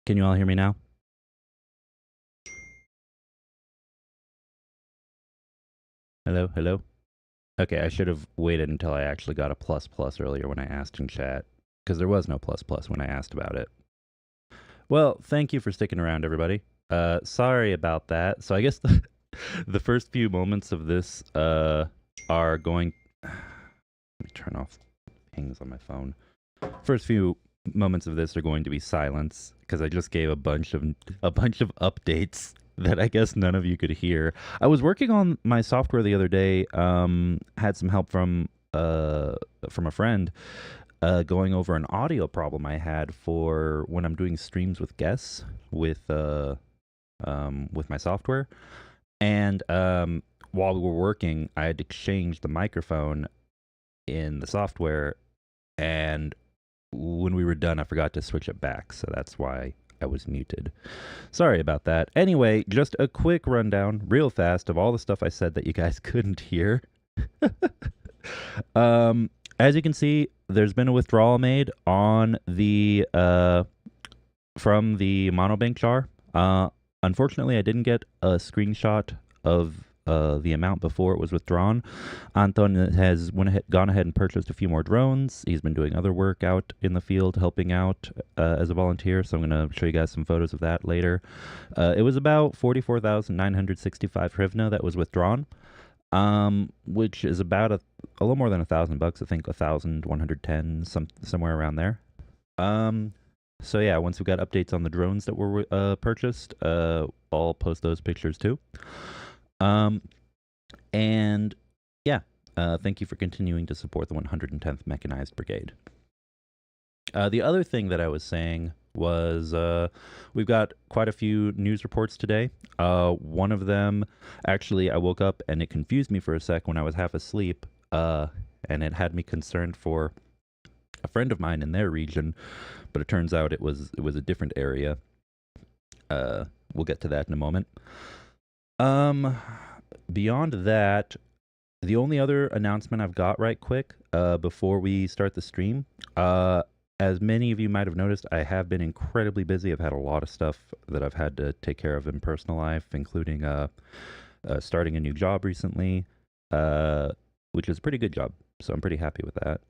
Can you all hear me now? Hello, hello? Okay, I should have waited until I actually got a plus plus earlier when I asked in chat, because there was no plus plus when I asked about it. Well, thank you for sticking around, everybody. Sorry about that. So I guess the first few moments of this are going... Let me turn off pings on my phone. First few moments of this are going to be silence, because I just gave a bunch of updates that I guess none of you could hear. I was working on my software the other day, had some help from a friend, going over an audio problem I had for when I'm doing streams with guests with my software. And while we were working, I had to change the microphone in the software, and when we were done, I forgot to switch it back, so that's why I was muted. Sorry about that. Anyway, just a quick rundown, real fast, of all the stuff I said that you guys couldn't hear. As you can see, there's been a withdrawal made on the from the monobank jar. Unfortunately, I didn't get a screenshot of the amount before it was withdrawn. Anton has gone ahead and purchased a few more drones. He's been doing other work out in the field, helping out as a volunteer, so I'm going to show you guys some photos of that later. It was about 44,965 hryvnia that was withdrawn, which is about a little more than $1,000. I think 1,110, somewhere around there. So yeah, once we got updates on the drones that were purchased, I'll post those pictures too. And yeah, thank you for continuing to support the 110th Mechanized Brigade. The other thing that I was saying was we've got quite a few news reports today. One of them, actually, I woke up and it confused me for a sec when I was half asleep, and it had me concerned for a friend of mine in their region, but it turns out it was a different area. We'll get to that in a moment. Beyond that, the only other announcement I've got right quick, before we start the stream, as many of you might have noticed, I have been incredibly busy. I've had a lot of stuff that I've had to take care of in personal life, including starting a new job recently, which is a pretty good job, so I'm pretty happy with that.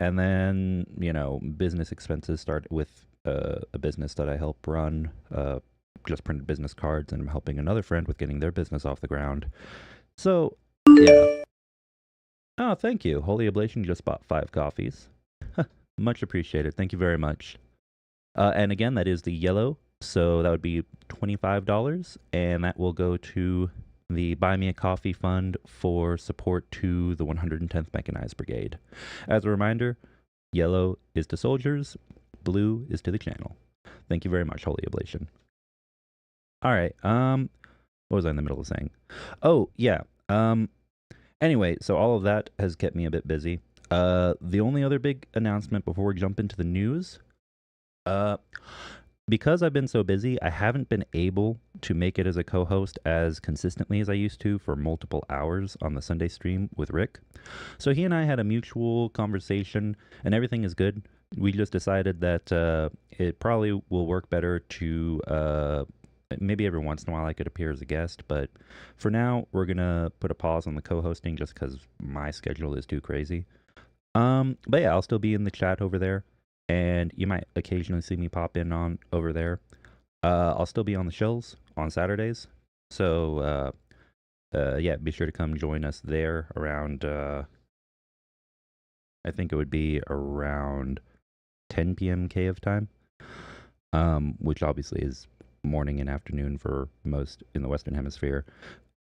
And then, business expenses start with a business that I help run, just printed business cards, and I'm helping another friend with getting their business off the ground. So, yeah. Oh, thank you. Holy Oblation just bought 5 coffees. Much appreciated. Thank you very much. And again, that is the yellow, so that would be $25, and that will go to the Buy Me a Coffee Fund for support to the 110th Mechanized Brigade. As a reminder, yellow is to soldiers, blue is to the channel. Thank you very much, Holy Oblation. All right, what was I in the middle of saying? Oh, yeah, anyway, so all of that has kept me a bit busy. The only other big announcement before we jump into the news, because I've been so busy, I haven't been able to make it as a co-host as consistently as I used to for multiple hours on the Sunday stream with Rick. So he and I had a mutual conversation, and everything is good. We just decided that it probably will work better to... maybe every once in a while I could appear as a guest, but for now, we're going to put a pause on the co-hosting just because my schedule is too crazy. But yeah, I'll still be in the chat over there, and you might occasionally see me pop in on over there. I'll still be on the shows on Saturdays, so yeah, be sure to come join us there around, I think it would be around 10 p.m. KF time, which obviously is morning and afternoon for most in the Western Hemisphere.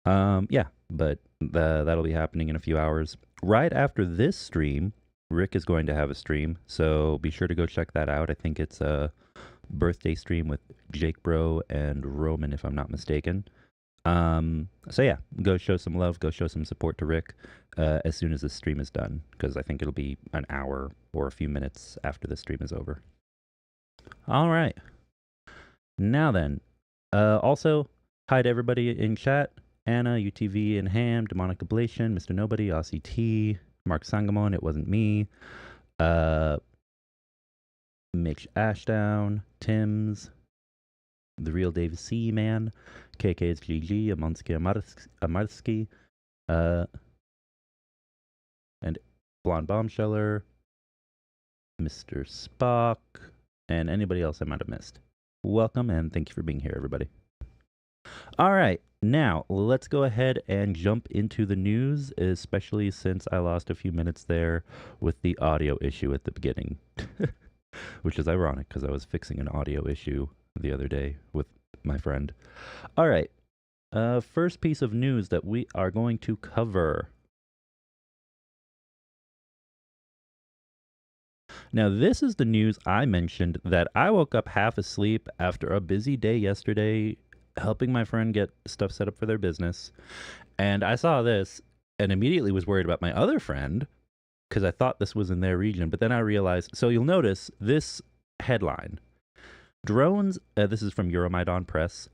Yeah, but that'll be happening in a few hours. Right after this stream, Rick is going to have a stream, so be sure to go check that out. I think it's a birthday stream with Jake Bro and Roman, if I'm not mistaken. So yeah, go show some love, go show some support to Rick as soon as this stream is done, because I think it'll be an hour or a few minutes after the stream is over. All right. Now then, also, hi to everybody in chat. Anna, UTV and Ham, Demonic Ablation, Mr. Nobody, Aussie T, Mark Sangamon, It Wasn't Me, Mitch Ashdown, Tim's, The Real Dave C. Man, KK's GG, Amonski Amarsky, and Blonde Bombsheller, Mr. Spock, and anybody else I might have missed. Welcome, and thank you for being here, everybody. All right, now let's go ahead and jump into the news, especially since I lost a few minutes there with the audio issue at the beginning, which is ironic because I was fixing an audio issue the other day with my friend. All right, first piece of news that we are going to cover. Now, this is the news I mentioned that I woke up half asleep after a busy day yesterday helping my friend get stuff set up for their business. And I saw this and immediately was worried about my other friend because I thought this was in their region. But then I realized, so you'll notice this headline, drones, this is from Euromaidan Press.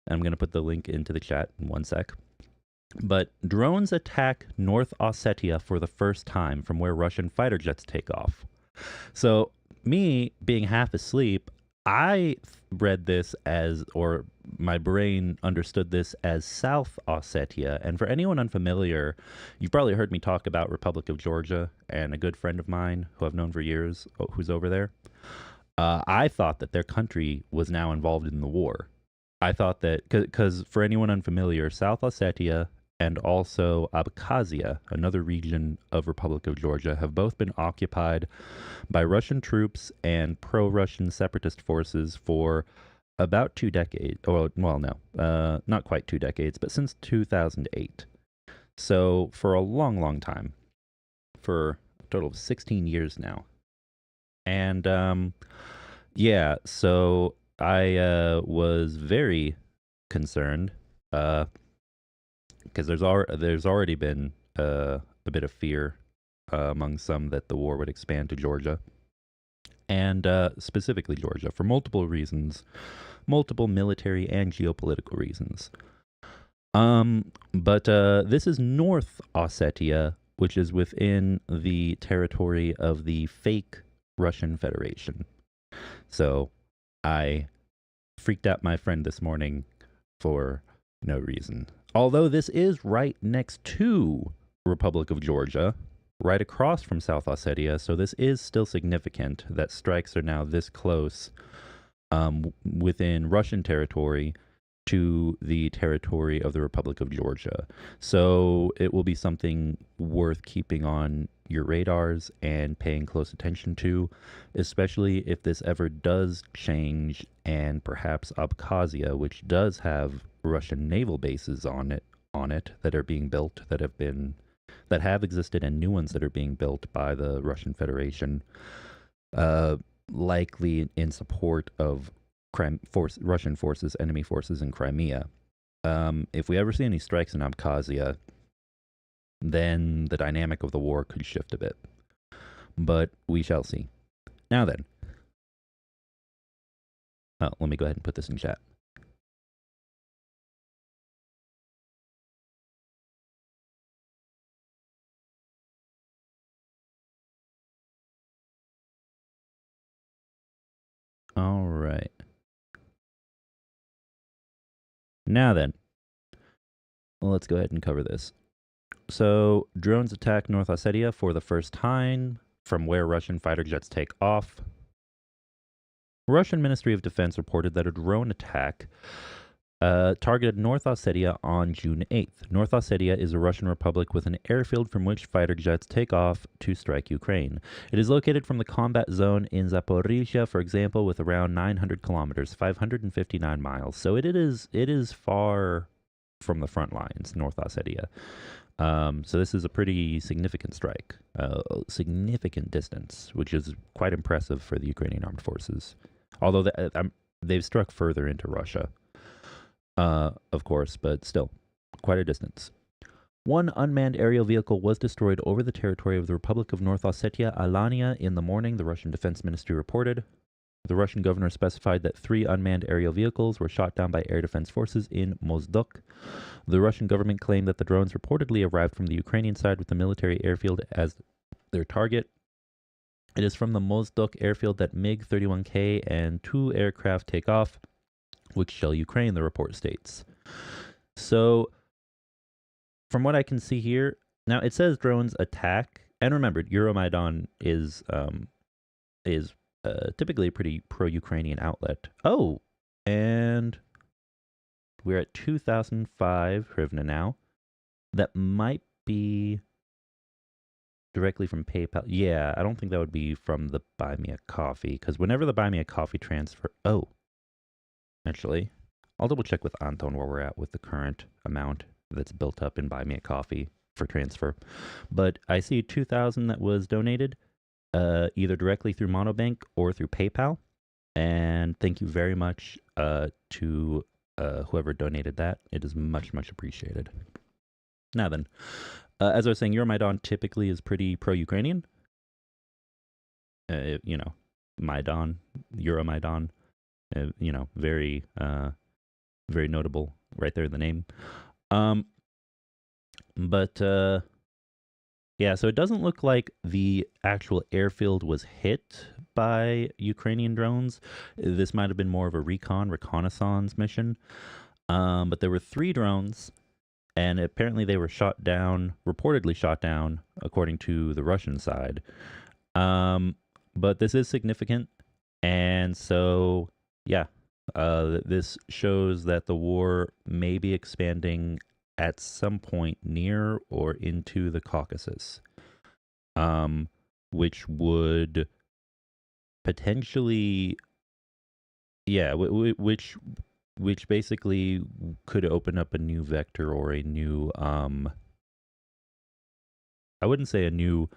I'm going to put the link into the chat in one sec. But drones attack North Ossetia for the first time from where Russian fighter jets take off. So me being half asleep, I read this as, or my brain understood this as South Ossetia. And for anyone unfamiliar, you've probably heard me talk about Republic of Georgia and a good friend of mine who I've known for years who's over there. I thought that their country was now involved in the war. I thought that, because for anyone unfamiliar, South Ossetia and also Abkhazia, another region of Republic of Georgia, have both been occupied by Russian troops and pro-Russian separatist forces for about 2 decades. Well, no, not quite 2 decades, but since 2008. So for a long, long time, for a total of 16 years now. And yeah, so I was very concerned because there's already been a bit of fear among some that the war would expand to Georgia, and specifically Georgia, for multiple reasons, multiple military and geopolitical reasons. But this is North Ossetia, which is within the territory of the fake Russian Federation. So I freaked out my friend this morning for no reason. Although this is right next to Republic of Georgia, right across from South Ossetia, so this is still significant that strikes are now this close within Russian territory to the territory of the Republic of Georgia. So it will be something worth keeping on your radars and paying close attention to, especially if this ever does change and perhaps Abkhazia, which does have Russian naval bases on it that are being built, that have existed, and new ones that are being built by the Russian Federation, likely in support of Russian forces, enemy forces in Crimea. If we ever see any strikes in Abkhazia, then the dynamic of the war could shift a bit. But we shall see. Now then. Oh, let me go ahead and put this in chat. All right. Now then, let's go ahead and cover this. So, drones attack North Ossetia for the first time from where Russian fighter jets take off. Russian Ministry of Defense reported that a drone attack targeted North Ossetia on June 8th. North Ossetia is a Russian republic with an airfield from which fighter jets take off to strike Ukraine. It is located from the combat zone in Zaporizhia, for example, with around 900 kilometers, 559 miles. So it is far from the front lines, North Ossetia. So this is a pretty significant strike, significant distance, which is quite impressive for the Ukrainian armed forces. Although they've struck further into Russia, of course, but still, quite a distance. One unmanned aerial vehicle was destroyed over the territory of the Republic of North Ossetia, Alania, in the morning, the Russian Defense Ministry reported. The Russian governor specified that 3 unmanned aerial vehicles were shot down by air defense forces in Mozdok. The Russian government claimed that the drones reportedly arrived from the Ukrainian side with the military airfield as their target. It is from the Mozdok airfield that MiG-31K and 2 aircraft take off, which shell Ukraine, the report states. So, from what I can see here, now it says drones attack, and remember, Euromaidan is typically a pretty pro-Ukrainian outlet. Oh, and we're at 2005 hryvnia now. That might be directly from PayPal. Yeah, I don't think that would be from the Buy Me a Coffee, because whenever the Buy Me a Coffee transfer... Oh, actually, I'll double check with Anton where we're at with the current amount that's built up in Buy Me a Coffee for transfer. But I see 2,000 that was donated, either directly through Monobank or through PayPal. And thank you very much to whoever donated that. It is much, much appreciated. Now then, as I was saying, Euromaidan typically is pretty pro-Ukrainian. You know, Maidan, Euromaidan, you know, very, very notable right there in the name. Yeah, so it doesn't look like the actual airfield was hit by Ukrainian drones. This might have been more of a reconnaissance mission. But there were 3 drones, and apparently they were shot down, reportedly shot down, according to the Russian side. But this is significant, and so, yeah, this shows that the war may be expanding at some point near or into the Caucasus, which would potentially, yeah, which basically could open up a new vector or a new, I wouldn't say a new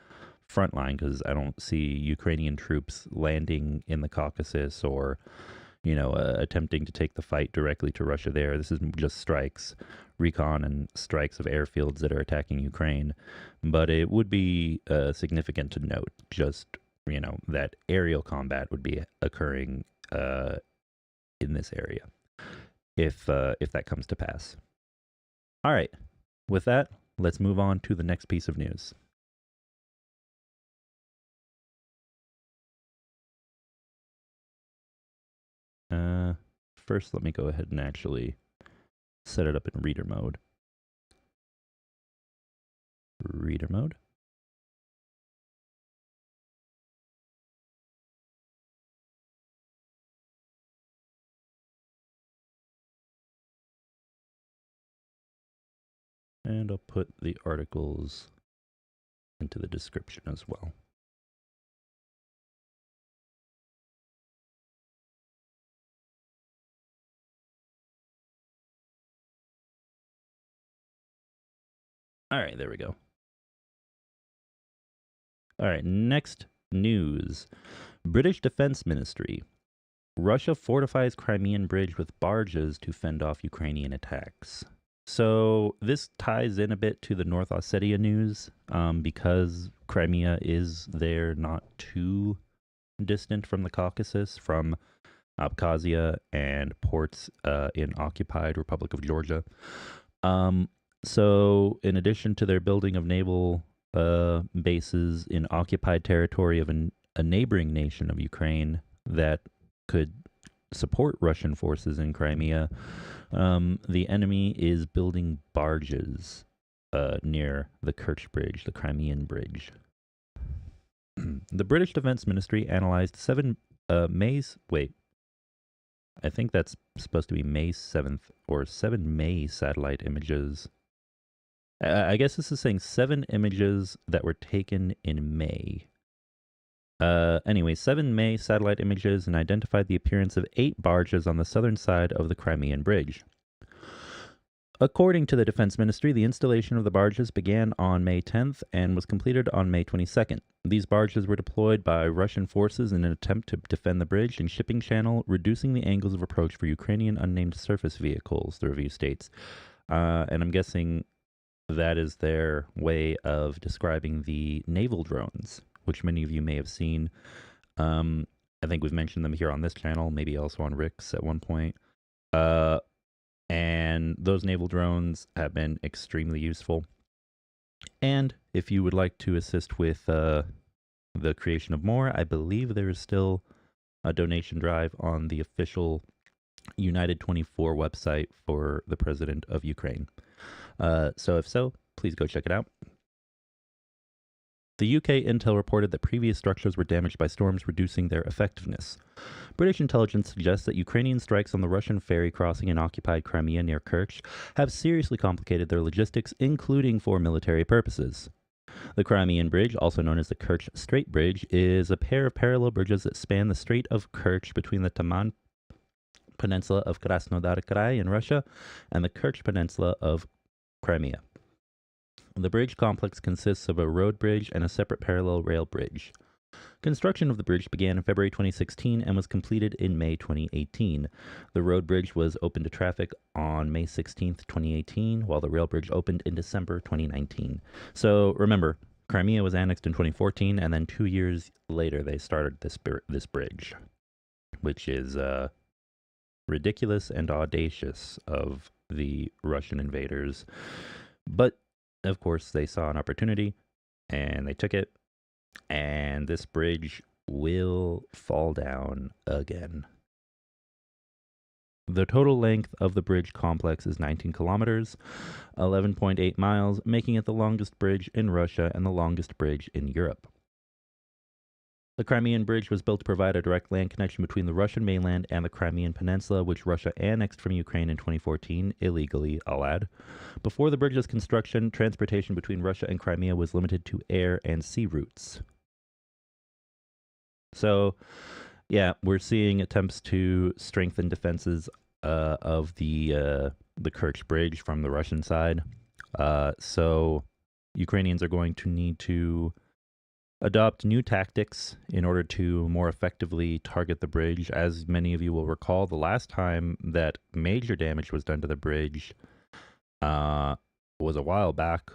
front line, because I don't see Ukrainian troops landing in the Caucasus or, you know, attempting to take the fight directly to Russia there. This is just strikes, recon and strikes of airfields that are attacking Ukraine. But it would be significant to note just, you know, that aerial combat would be occurring in this area if that comes to pass. All right. With that, let's move on to the next piece of news. First, let me go ahead and actually set it up in reader mode. Reader mode. And I'll put the articles into the description as well. All right, there we go. All right, next news. British Defense Ministry. Russia fortifies Crimean bridge with barges to fend off Ukrainian attacks. So this ties in a bit to the North Ossetia news, because Crimea is there not too distant from the Caucasus, from Abkhazia and ports in occupied Republic of Georgia. So in addition to their building of naval bases in occupied territory of a neighboring nation of Ukraine that could support Russian forces in Crimea, the enemy is building barges near the Kerch Bridge, the Crimean Bridge. The British Defense Ministry analyzed 7 I think that's supposed to be May 7th or 7 May satellite images. I guess this is saying 7 images that were taken in May. Anyway, 7 May satellite images and identified the appearance of 8 barges on the southern side of the Crimean Bridge. According to the Defense Ministry, the installation of the barges began on May 10th and was completed on May 22nd. These barges were deployed by Russian forces in an attempt to defend the bridge and shipping channel, reducing the angles of approach for Ukrainian unnamed surface vehicles, the review states. And I'm guessing that is their way of describing the naval drones, which many of you may have seen. I think we've mentioned them here on this channel, maybe also on Rick's at one point. And those naval drones have been extremely useful. And if you would like to assist with the creation of more. I believe there is still a donation drive on the official JUN-08-2024 website for the president of Ukraine. So if so, please go check it out. The UK intel reported that previous structures were damaged by storms, reducing their effectiveness. British intelligence suggests that Ukrainian strikes on the Russian ferry crossing in occupied Crimea near Kerch have seriously complicated their logistics, including for military purposes. The Crimean Bridge, also known as the Kerch Strait Bridge, is a pair of parallel bridges that span the Strait of Kerch between the Taman Peninsula of Krasnodar Krai in Russia and the Kerch Peninsula of Crimea. The bridge complex consists of a road bridge and a separate parallel rail bridge. Construction of the bridge began in February 2016 and was completed in May 2018. The road bridge was opened to traffic on May 16, 2018, while the rail bridge opened in December 2019. So remember, Crimea was annexed in 2014, and then 2 years later they started this bridge, which is ridiculous and audacious of the Russian invaders. But of course, they saw an opportunity, and they took it, and this bridge will fall down again. The total length of the bridge complex is 19 kilometers, 11.8 miles, making it the longest bridge in Russia and the longest bridge in Europe. The Crimean Bridge was built to provide a direct land connection between the Russian mainland and the Crimean Peninsula, which Russia annexed from Ukraine in 2014, illegally, I'll add. Before the bridge's construction, transportation between Russia and Crimea was limited to air and sea routes. So, yeah, we're seeing attempts to strengthen defenses of the Kerch Bridge from the Russian side. So, Ukrainians are going to need to adopt new tactics in order to more effectively target the bridge. As many of you will recall, the last time that major damage was done to the bridge was a while back,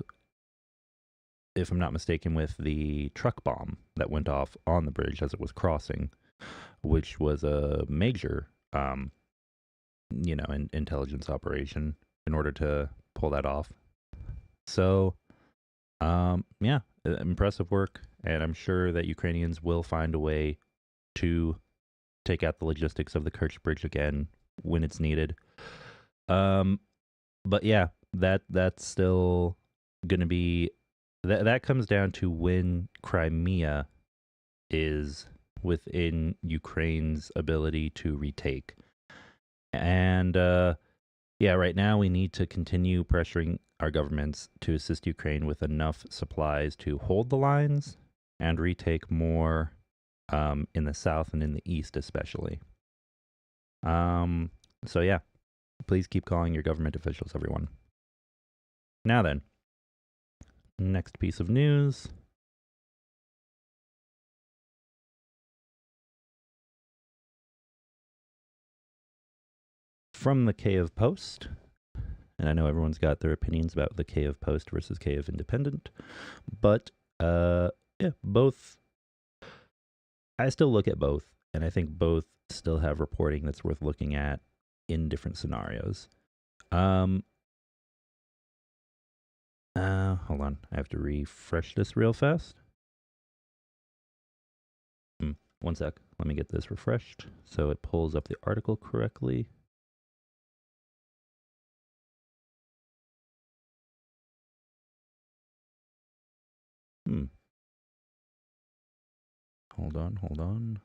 if I'm not mistaken, with the truck bomb that went off on the bridge as it was crossing, which was a major, intelligence operation in order to pull that off. So, yeah, impressive work. And I'm sure that Ukrainians will find a way to take out the logistics of the Kerch Bridge again when it's needed. But yeah, that's still going to be... That comes down to when Crimea is within Ukraine's ability to retake. And yeah, right now we need to continue pressuring our governments to assist Ukraine with enough supplies to hold the lines and retake more in the south and in the east especially. So yeah, please keep calling your government officials, everyone. Now then, next piece of news. From the Kyiv Post, and I know everyone's got their opinions about the Kyiv Post versus Kyiv Independent, but yeah, both. I still look at both, and I think both still have reporting that's worth looking at in different scenarios. Hold on, I have to refresh this real fast. One sec, let me get this refreshed so it pulls up the article correctly. Hold on.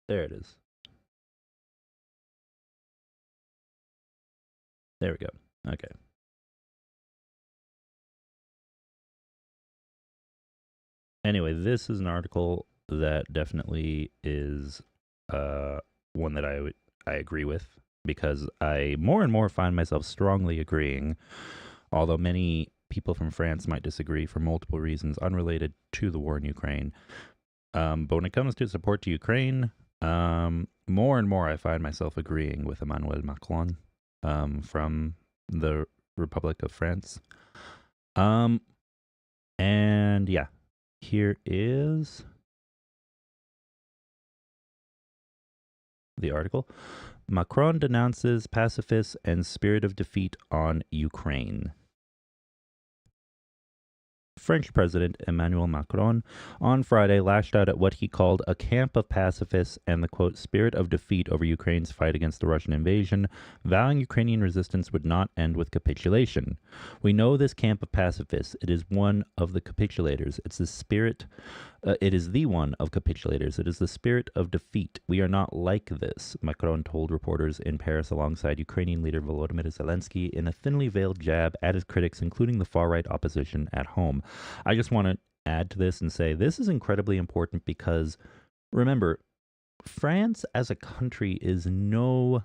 There it is. There we go. Okay. Anyway, this is an article that definitely is one that I agree with, because I more and more find myself strongly agreeing, although many people from France might disagree for multiple reasons unrelated to the war in Ukraine. But when it comes to support to Ukraine, More and more I find myself agreeing with Emmanuel Macron from the Republic of France. And yeah, here is the article. Macron denounces pacifists and spirit of defeat on Ukraine. French President Emmanuel Macron on Friday lashed out at what he called a camp of pacifists and the, quote, spirit of defeat over Ukraine's fight against the Russian invasion, vowing Ukrainian resistance would not end with capitulation. We know this camp of pacifists. It is one of the capitulators. It's the spirit. It is the one of capitulators. It is the spirit of defeat. We are not like this, Macron told reporters in Paris alongside Ukrainian leader Volodymyr Zelensky in a thinly veiled jab at his critics, including the far-right opposition at home. I just want to add to this and say this is incredibly important because, remember, France as a country is no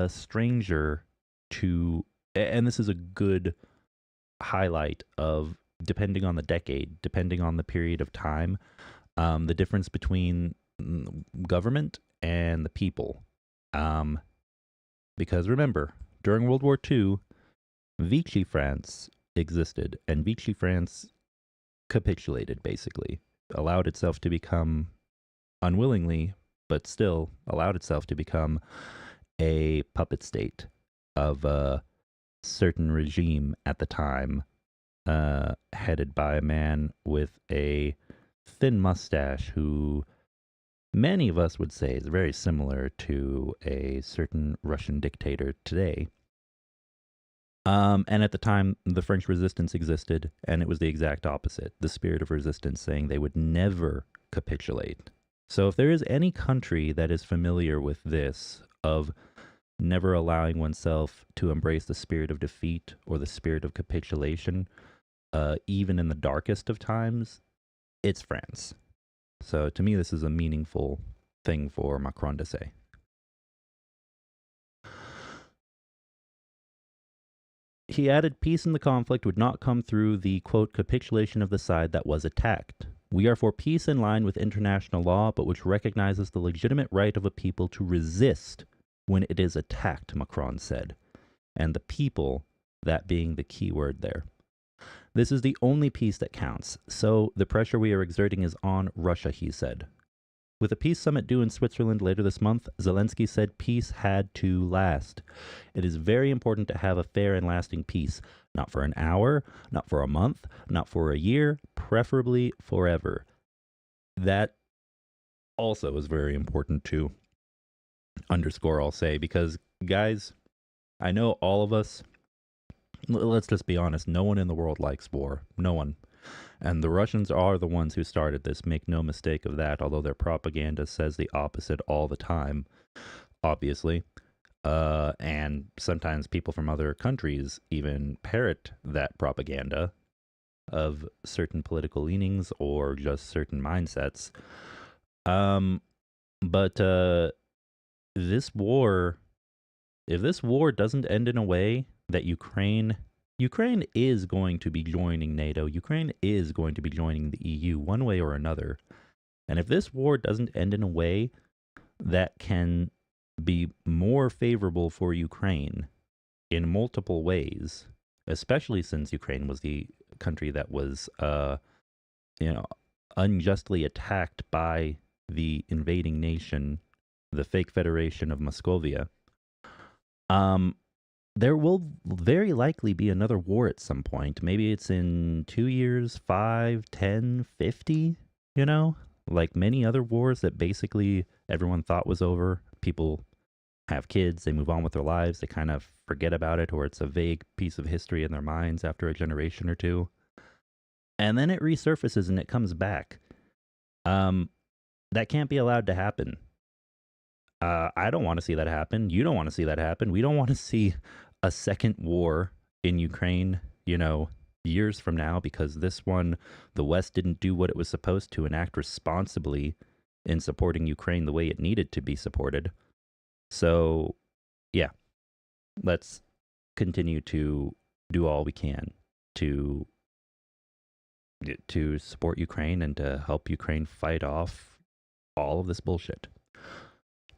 stranger to, and this is a good highlight of, depending on the decade, depending on the period of time, the difference between government and the people. Because remember, during World War II, Vichy France existed, and Vichy France capitulated, basically, allowed itself to become, unwillingly, but still allowed itself to become a puppet state of a certain regime at the time, headed by a man with a thin mustache who many of us would say is very similar to a certain Russian dictator today. And at the time, the French resistance existed, and it was the exact opposite. The spirit of resistance saying they would never capitulate. So if there is any country that is familiar with this, of never allowing oneself to embrace the spirit of defeat or the spirit of capitulation, even in the darkest of times, it's France. So to me, this is a meaningful thing for Macron to say. He added peace in the conflict would not come through the, quote, capitulation of the side that was attacked. We are for peace in line with international law, but which recognizes the legitimate right of a people to resist when it is attacked, Macron said. And the people, that being the key word there. This is the only peace that counts, so the pressure we are exerting is on Russia, he said. With a peace summit due in Switzerland later this month, Zelensky said peace had to last. It is very important to have a fair and lasting peace, not for an hour, not for a month, not for a year, preferably forever. That also is very important to underscore, I'll say, because, guys, I know all of us, let's just be honest, no one in the world likes war. No one. And the Russians are the ones who started this, make no mistake of that, although their propaganda says the opposite all the time, obviously. And sometimes people from other countries even parrot that propaganda of certain political leanings or just certain mindsets. But this war, if this war doesn't end in a way that Ukraine is going to be joining NATO. Ukraine is going to be joining the EU one way or another. And if this war doesn't end in a way that can be more favorable for Ukraine in multiple ways, especially since Ukraine was the country that was, unjustly attacked by the invading nation, the fake Federation of Moscovia, there will very likely be another war at some point. Maybe it's in 2 years, 5, 10, 50, like many other wars that basically everyone thought was over. People have kids, they move on with their lives, they kind of forget about it, or it's a vague piece of history in their minds after a generation or two. And then it resurfaces and it comes back. That can't be allowed to happen. I don't want to see that happen. You don't want to see that happen. We don't want to see a second war in Ukraine, years from now, because this one, the West didn't do what it was supposed to and act responsibly in supporting Ukraine the way it needed to be supported. So, yeah, let's continue to do all we can to support Ukraine and to help Ukraine fight off all of this bullshit.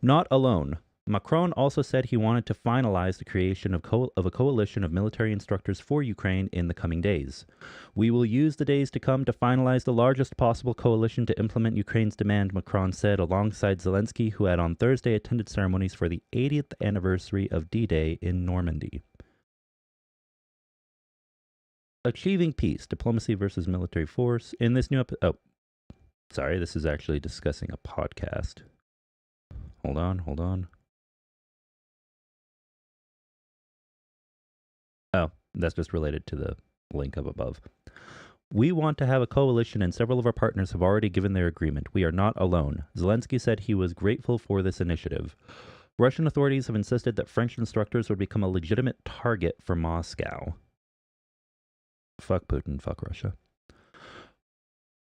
Not alone. Macron also said he wanted to finalize the creation of a coalition of military instructors for Ukraine in the coming days. We will use the days to come to finalize the largest possible coalition to implement Ukraine's demand, Macron said, alongside Zelensky, who had on Thursday attended ceremonies for the 80th anniversary of D-Day in Normandy. Achieving peace, diplomacy versus military force. In this new sorry, this is actually discussing a podcast. Hold on. Oh, that's just related to the link up above. We want to have a coalition, and several of our partners have already given their agreement. We are not alone. Zelensky said he was grateful for this initiative. Russian authorities have insisted that French instructors would become a legitimate target for Moscow. Fuck Putin, fuck Russia.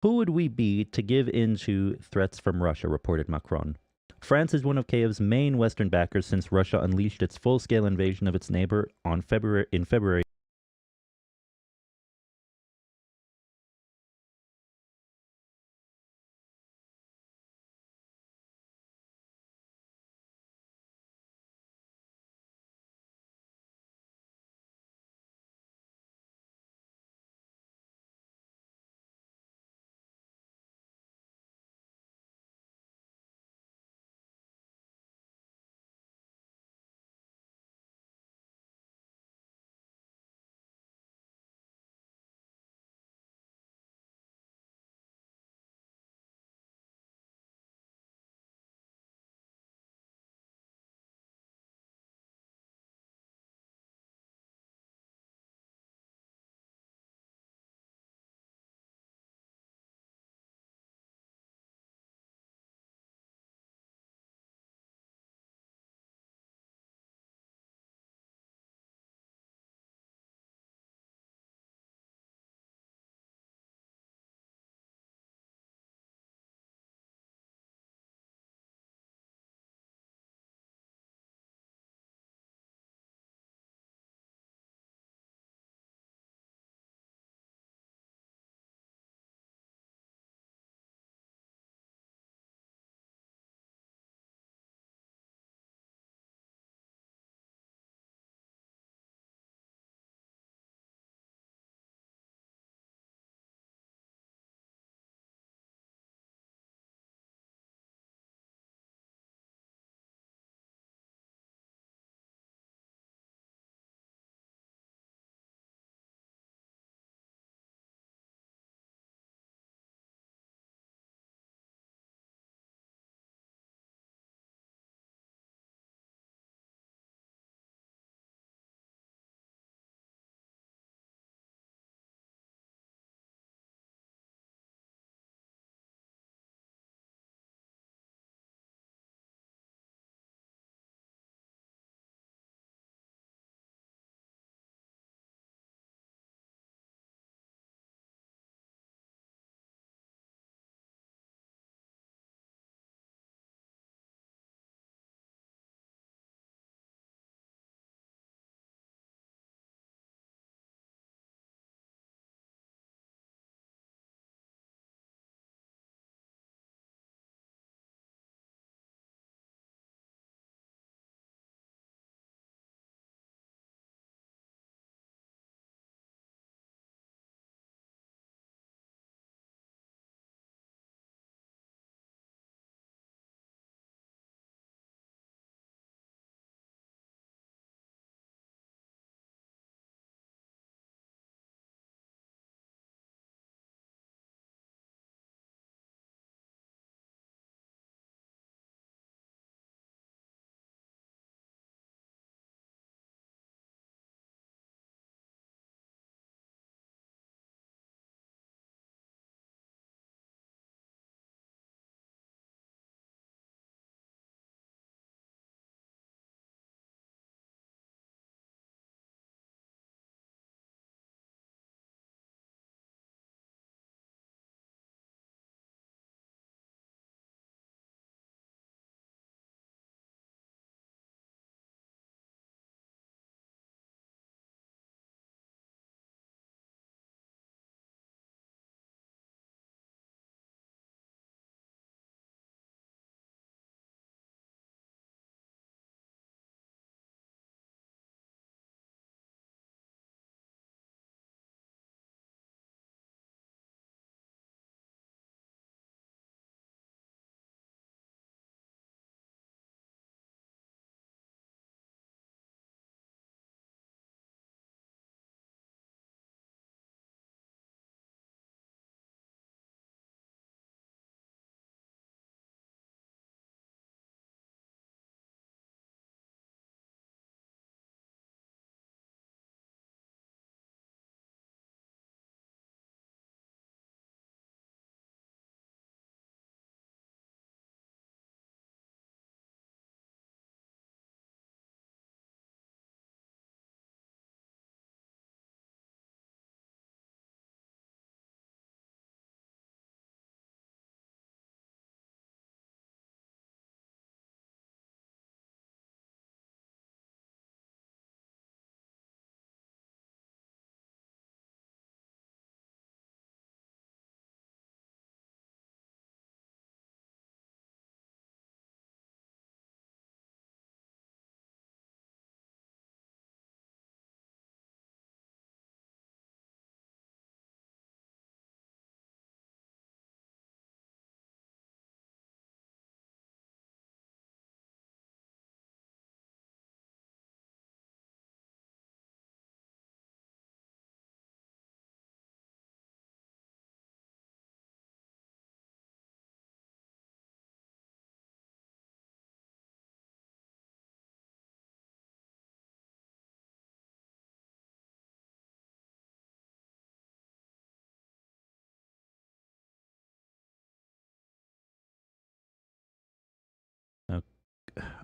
Who would we be to give in to threats from Russia, reported Macron. France is one of Kiev's main Western backers since Russia unleashed its full-scale invasion of its neighbor in February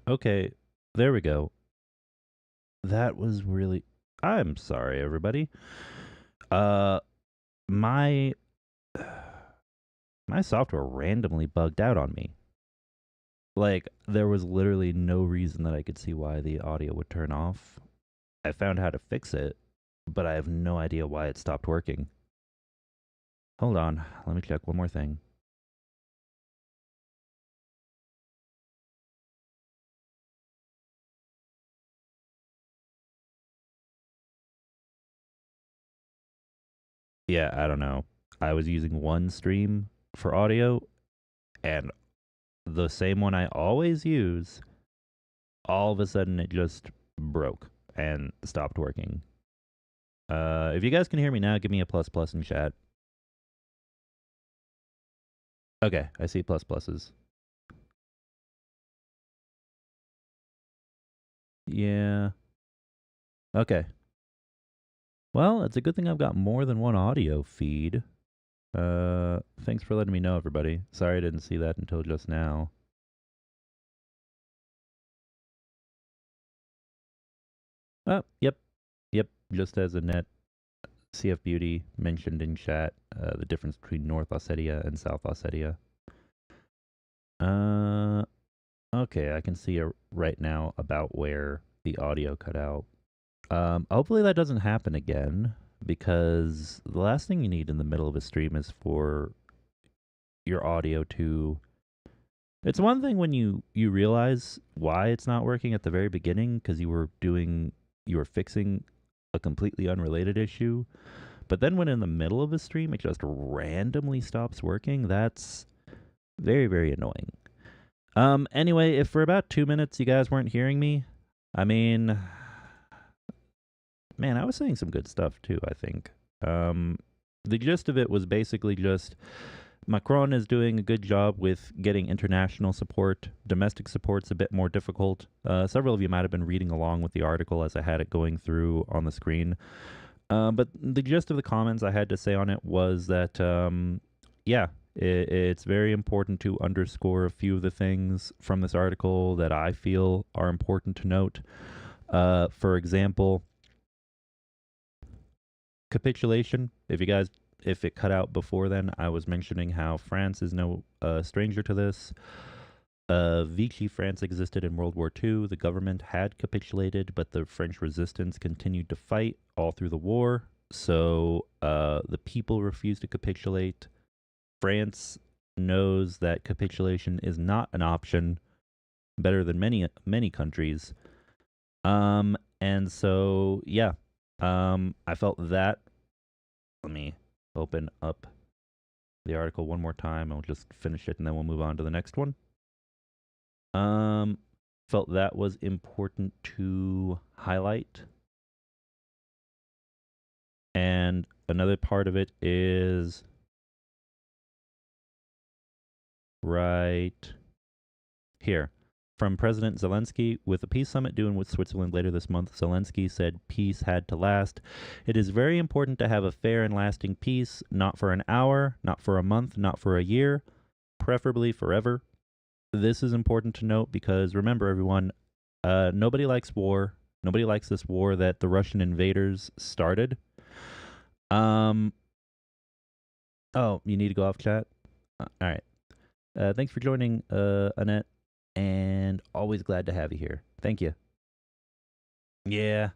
Okay, there we go. That was really... I'm sorry, everybody. My my software randomly bugged out on me. Like, there was literally no reason that I could see why the audio would turn off. I found how to fix it, but I have no idea why it stopped working. Hold on, let me check one more thing. Yeah, I don't know. I was using one stream for audio, and the same one I always use, all of a sudden it just broke and stopped working. If you guys can hear me now, give me a plus plus in chat. Okay, I see plus pluses. Yeah. Okay. Well, it's a good thing I've got more than one audio feed. Thanks for letting me know, everybody. Sorry I didn't see that until just now. Oh, yep. Yep, just as Annette CF Beauty mentioned in chat, the difference between North Ossetia and South Ossetia. Okay, I can see right now about where the audio cut out. Hopefully that doesn't happen again, because the last thing you need in the middle of a stream is for your audio to... It's one thing when you realize why it's not working at the very beginning, because you were fixing a completely unrelated issue. But then when in the middle of a stream it just randomly stops working, that's very, very annoying. Anyway, if for about 2 minutes you guys weren't hearing me, I mean, man, I was saying some good stuff too, I think. The gist of it was basically just Macron is doing a good job with getting international support. Domestic support's a bit more difficult. Several of you might have been reading along with the article as I had it going through on the screen. But the gist of the comments I had to say on it was that, yeah, it's very important to underscore a few of the things from this article that I feel are important to note. For example, capitulation. If it cut out before then, I was mentioning how France is no stranger to this. Vichy France existed in World War II. The government had capitulated, but the French resistance continued to fight all through the war. So the people refused to capitulate. France knows that capitulation is not an option, better than many countries. And so, yeah, I felt that. Let me open up the article one more time. I'll just finish it and then we'll move on to the next one. Felt that was important to highlight. And another part of it is right here. From President Zelensky, with a peace summit due in Switzerland later this month, Zelensky said peace had to last. It is very important to have a fair and lasting peace, not for an hour, not for a month, not for a year, preferably forever. This is important to note because remember, everyone, nobody likes war. Nobody likes this war that the Russian invaders started. Oh, you need to go off chat? All right. Thanks for joining, Annette. And always glad to have you here. Thank you. Yeah.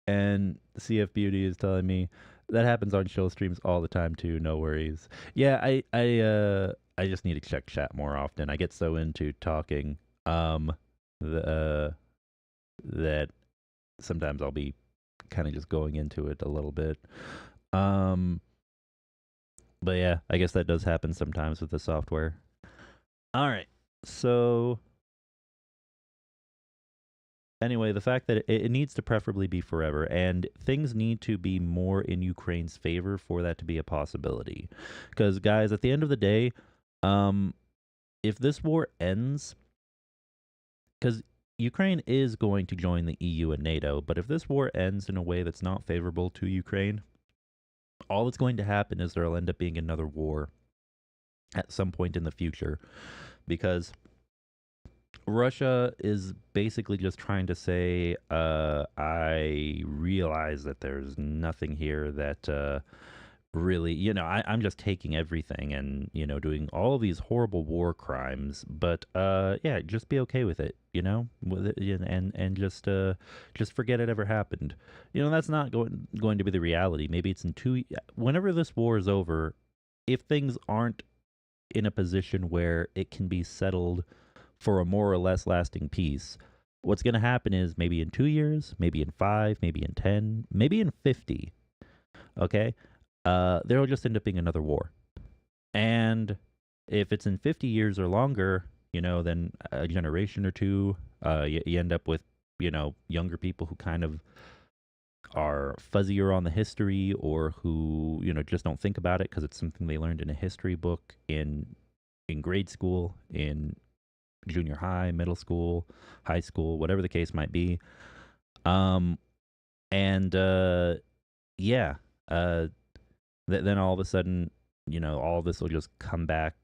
And CF Beauty is telling me that happens on show streams all the time too. No worries. Yeah, I just need to check chat more often. I get so into talking that sometimes I'll be kind of just going into it a little bit. But yeah, I guess that does happen sometimes with the software. All right. So anyway, the fact that it needs to preferably be forever, and things need to be more in Ukraine's favor for that to be a possibility. Because, guys, at the end of the day, if this war ends, because Ukraine is going to join the EU and NATO, but if this war ends in a way that's not favorable to Ukraine, all that's going to happen is there'll end up being another war at some point in the future. Because Russia is basically just trying to say, I realize that there's nothing here that really, I'm just taking everything and, doing all these horrible war crimes, but yeah, just be okay with it, with it, and just forget it ever happened. That's not going to be the reality. Maybe it's whenever this war is over, if things aren't in a position where it can be settled for a more or less lasting peace, what's going to happen is maybe in 2 years, maybe in 5, maybe in 10, maybe in 50, okay? There'll just end up being another war. And if it's in 50 years or longer, then a generation or two, you end up with, younger people who kind of are fuzzier on the history, or who, just don't think about it because it's something they learned in a history book in grade school, in junior high, middle school, high school, whatever the case might be. And yeah, then all of a sudden, all this will just come back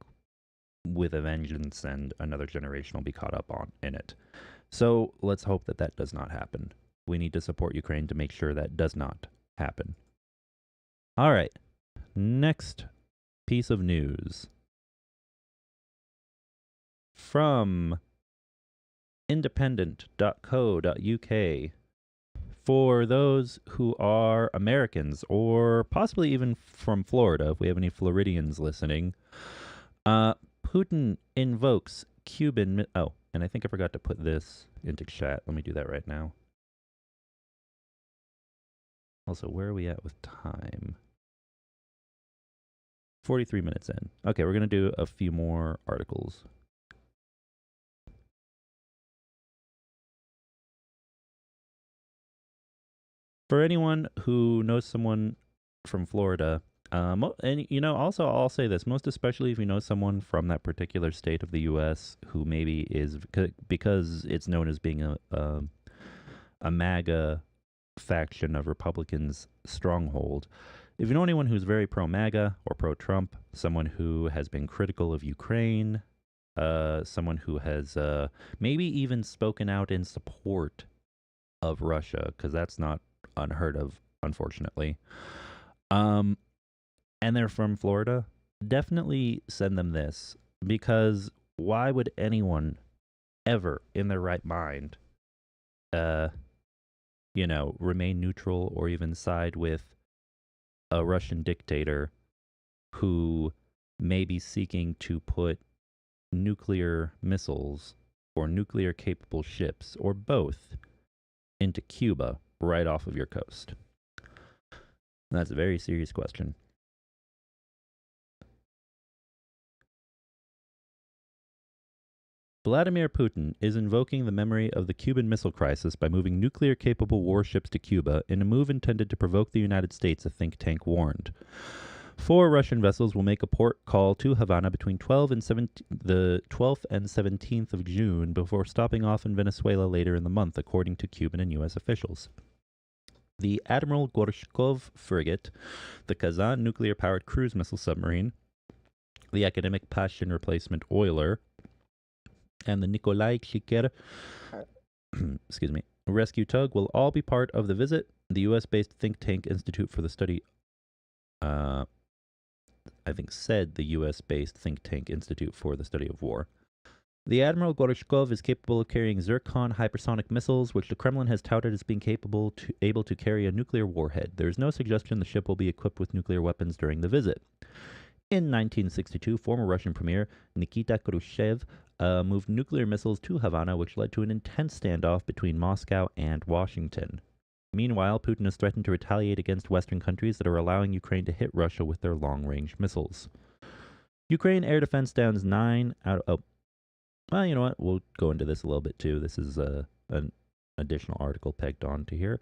with a vengeance, and another generation will be caught up in it. So let's hope that that does not happen. We need to support Ukraine to make sure that does not happen. All right, next piece of news from independent.co.uk. For those who are Americans, or possibly even from Florida, if we have any Floridians listening, Putin invokes Cuban... Oh, and I think I forgot to put this into chat. Let me do that right now. Also, where are we at with time? 43 minutes in. Okay, we're going to do a few more articles. For anyone who knows someone from Florida, and also I'll say this, most especially if you know someone from that particular state of the U.S. who maybe is, because it's known as being a MAGA faction of Republicans' stronghold. If you know anyone who's very pro-MAGA or pro-Trump, someone who has been critical of Ukraine, someone who has maybe even spoken out in support of Russia, because that's not unheard of, unfortunately, and they're from Florida, definitely send them this, because why would anyone ever in their right mind remain neutral or even side with a Russian dictator who may be seeking to put nuclear missiles or nuclear capable ships, or both, into Cuba right off of your coast? That's a very serious question. Vladimir Putin is invoking the memory of the Cuban Missile Crisis by moving nuclear-capable warships to Cuba in a move intended to provoke the United States, a think tank warned. 4 Russian vessels will make a port call to Havana between the 12th and 17th of June before stopping off in Venezuela later in the month, according to Cuban and U.S. officials. The Admiral Gorshkov frigate, the Kazan nuclear-powered cruise missile submarine, the Academic Pashin replacement oiler, and the Nikolai Chiker rescue tug will all be part of the visit. The U.S.-based think tank Institute for the Study, the U.S.-based think tank Institute for the Study of War. The Admiral Gorshkov is capable of carrying Zircon hypersonic missiles, which the Kremlin has touted as being able to carry a nuclear warhead. There is no suggestion the ship will be equipped with nuclear weapons during the visit. In 1962, former Russian Premier Nikita Khrushchev moved nuclear missiles to Havana, which led to an intense standoff between Moscow and Washington. Meanwhile, Putin has threatened to retaliate against Western countries that are allowing Ukraine to hit Russia with their long-range missiles. Ukraine air defense downs 9 out of... well, you know what? We'll go into this a little bit, too. This is an additional article pegged onto here.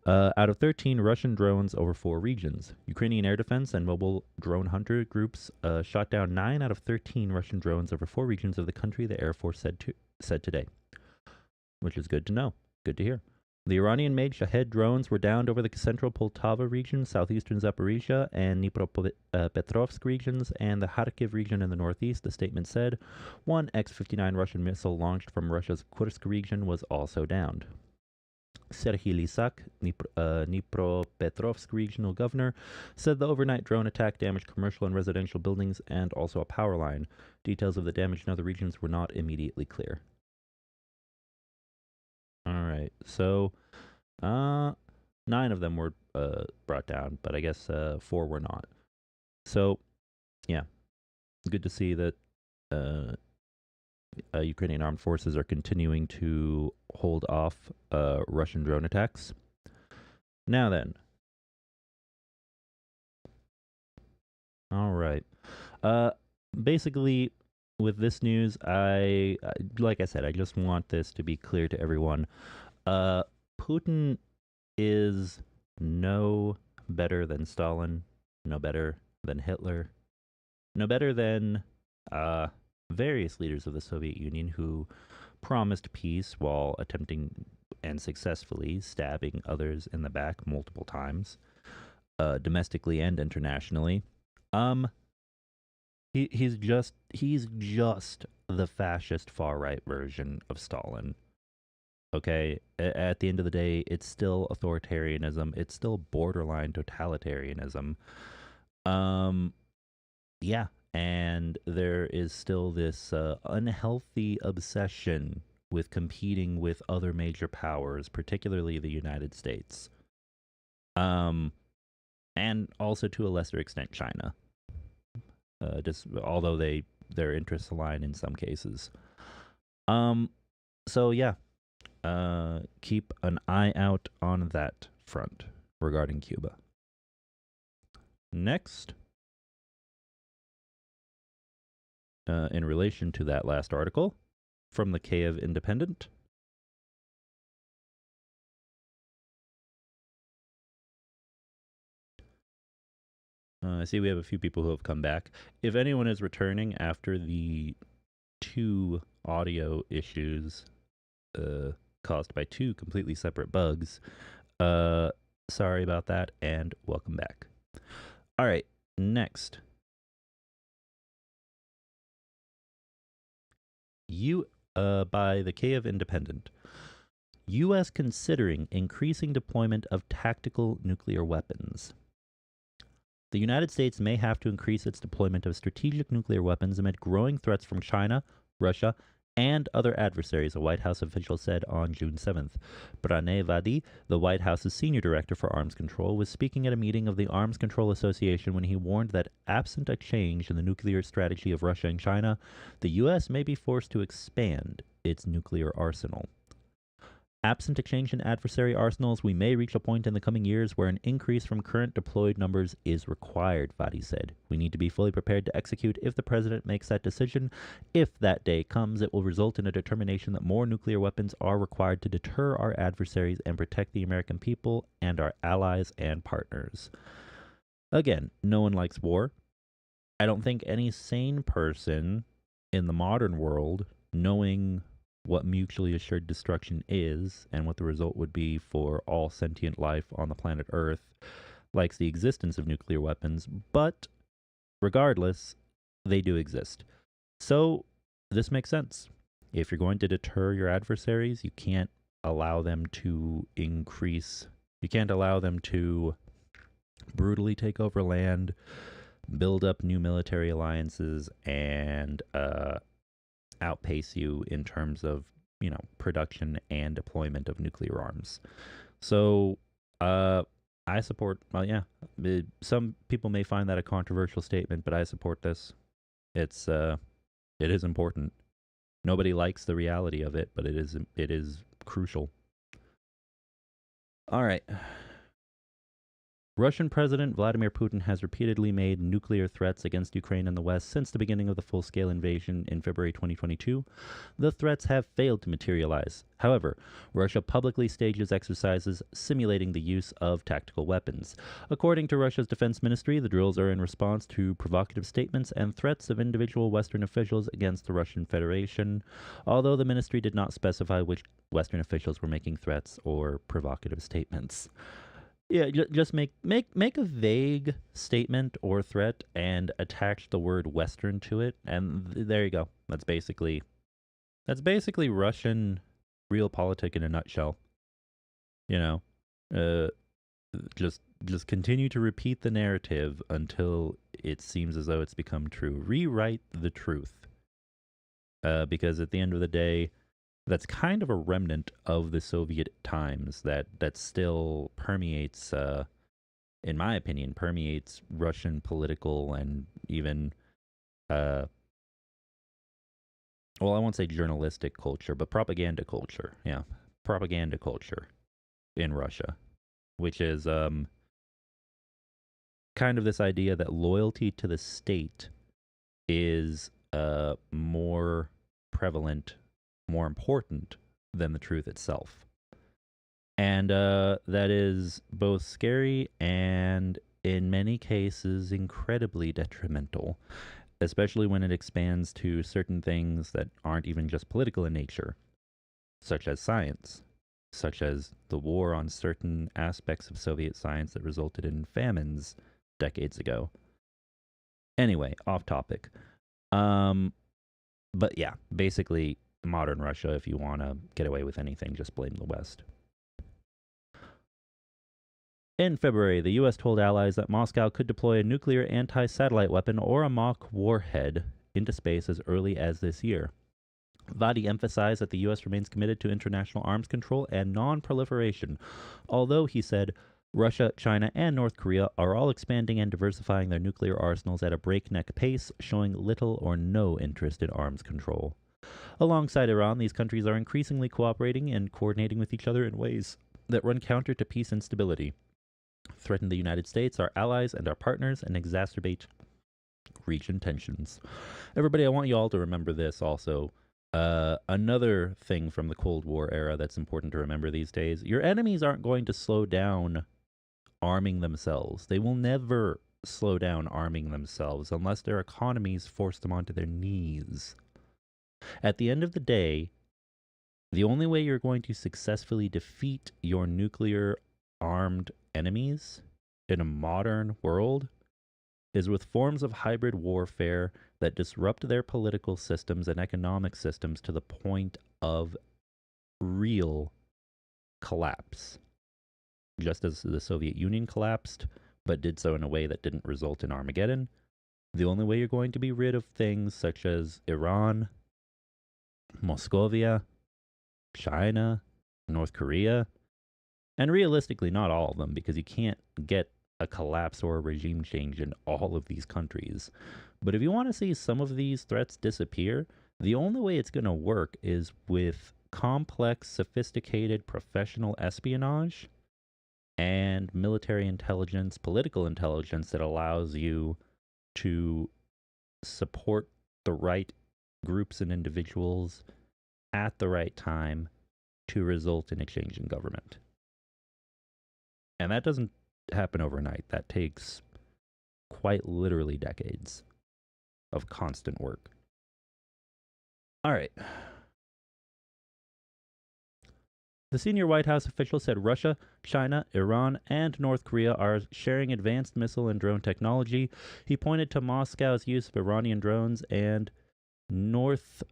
Out of 13 Russian drones over 4 regions, Ukrainian air defense and mobile drone hunter groups shot down 9 out of 13 Russian drones over 4 regions of the country, the Air Force said today, which is good to know. Good to hear. The Iranian-made Shahed drones were downed over the central Poltava region, southeastern Zaporizhia, and Dnipropetrovsk regions, and the Kharkiv region in the northeast, the statement said. One X-59 Russian missile launched from Russia's Kursk region was also downed. Serhiy Lysak, Dnipropetrovsk regional governor, said the overnight drone attack damaged commercial and residential buildings and also a power line. Details of the damage in other regions were not immediately clear. All right, so 9 of them were brought down, but I guess 4 were not. So, yeah, good to see that Ukrainian armed forces are continuing to hold off Russian drone attacks. Now then. All right. Basically, with this news, like I said, I just want this to be clear to everyone. Putin is no better than Stalin, no better than Hitler, no better than various leaders of the Soviet Union who promised peace while attempting and successfully stabbing others in the back multiple times, domestically and internationally. He's just the fascist far-right version of Stalin. Okay, at the end of the day, it's still authoritarianism. It's still borderline totalitarianism. Yeah, and there is still this unhealthy obsession with competing with other major powers, particularly the United States. And also to a lesser extent, China. Although their interests align in some cases. So yeah, keep an eye out on that front regarding Cuba. Next, in relation to that last article from the Kiev Independent. I see we have a few people who have come back. If anyone is returning after the 2 audio issues caused by 2 completely separate bugs, sorry about that, and welcome back. All right, next. By the Kiev Independent. U.S. considering increasing deployment of tactical nuclear weapons. The United States may have to increase its deployment of strategic nuclear weapons amid growing threats from China, Russia, and other adversaries, a White House official said on June 7th. Prane Vadi, the White House's senior director for arms control, was speaking at a meeting of the Arms Control Association when he warned that absent a change in the nuclear strategy of Russia and China, the U.S. may be forced to expand its nuclear arsenal. Absent a change in adversary arsenals, we may reach a point in the coming years where an increase from current deployed numbers is required, Vadi said. We need to be fully prepared to execute if the president makes that decision. If that day comes, it will result in a determination that more nuclear weapons are required to deter our adversaries and protect the American people and our allies and partners. Again, no one likes war. I don't think any sane person in the modern world, knowing what mutually assured destruction is and what the result would be for all sentient life on the planet Earth, likes the existence of nuclear weapons, but regardless, they do exist. So this makes sense. If you're going to deter your adversaries, you can't allow them to brutally take over land, build up new military alliances, and outpace you in terms of, production and deployment of nuclear arms. So, I support, some people may find that a controversial statement, but I support this. It is important. Nobody likes the reality of it, but it is crucial. All right. Russian President Vladimir Putin has repeatedly made nuclear threats against Ukraine and the West since the beginning of the full-scale invasion in February 2022. The threats have failed to materialize. However, Russia publicly stages exercises simulating the use of tactical weapons. According to Russia's defense ministry, the drills are in response to provocative statements and threats of individual Western officials against the Russian Federation, although the ministry did not specify which Western officials were making threats or provocative statements. Yeah, just make a vague statement or threat and attach the word Western to it, and there you go. That's basically Russian realpolitik in a nutshell. You know, uh, just continue to repeat the narrative until it seems as though it's become true. Rewrite the truth, because at the end of the day, that's kind of a remnant of the Soviet times that still permeates, in my opinion, permeates Russian political and even, well, I won't say journalistic culture, but propaganda culture. Yeah, propaganda culture in Russia, which is kind of this idea that loyalty to the state is more prevalent, more important than the truth itself. And that is both scary and, in many cases, incredibly detrimental, especially when it expands to certain things that aren't even just political in nature, such as science, such as the war on certain aspects of Soviet science that resulted in famines decades ago. Anyway, off topic. But yeah, basically, modern Russia, if you want to get away with anything, just blame the West. In February, the U.S. told allies that Moscow could deploy a nuclear anti-satellite weapon or a mock warhead into space as early as this year. Vadi emphasized that the U.S. remains committed to international arms control and non-proliferation, although, he said, Russia, China, and North Korea are all expanding and diversifying their nuclear arsenals at a breakneck pace, showing little or no interest in arms control. Alongside Iran, these countries are increasingly cooperating and coordinating with each other in ways that run counter to peace and stability, threaten the United States, our allies, and our partners, and exacerbate region tensions. Everybody, I want you all to remember this also. Another thing from the Cold War era that's important to remember these days: your enemies aren't going to slow down arming themselves. They will never slow down arming themselves unless their economies force them onto their knees. At the end of the day, the only way you're going to successfully defeat your nuclear armed enemies in a modern world is with forms of hybrid warfare that disrupt their political systems and economic systems to the point of real collapse. Just as the Soviet Union collapsed, but did so in a way that didn't result in Armageddon, the only way you're going to be rid of things such as Iran, Moscovia, China, North Korea, and realistically not all of them, because you can't get a collapse or a regime change in all of these countries. But if you want to see some of these threats disappear, the only way it's going to work is with complex, sophisticated, professional espionage and military intelligence, political intelligence that allows you to support the right groups and individuals at the right time to result in a change in government. And that doesn't happen overnight. That takes quite literally decades of constant work. All right. The senior White House official said Russia, China, Iran, and North Korea are sharing advanced missile and drone technology. He pointed to Moscow's use of Iranian drones and North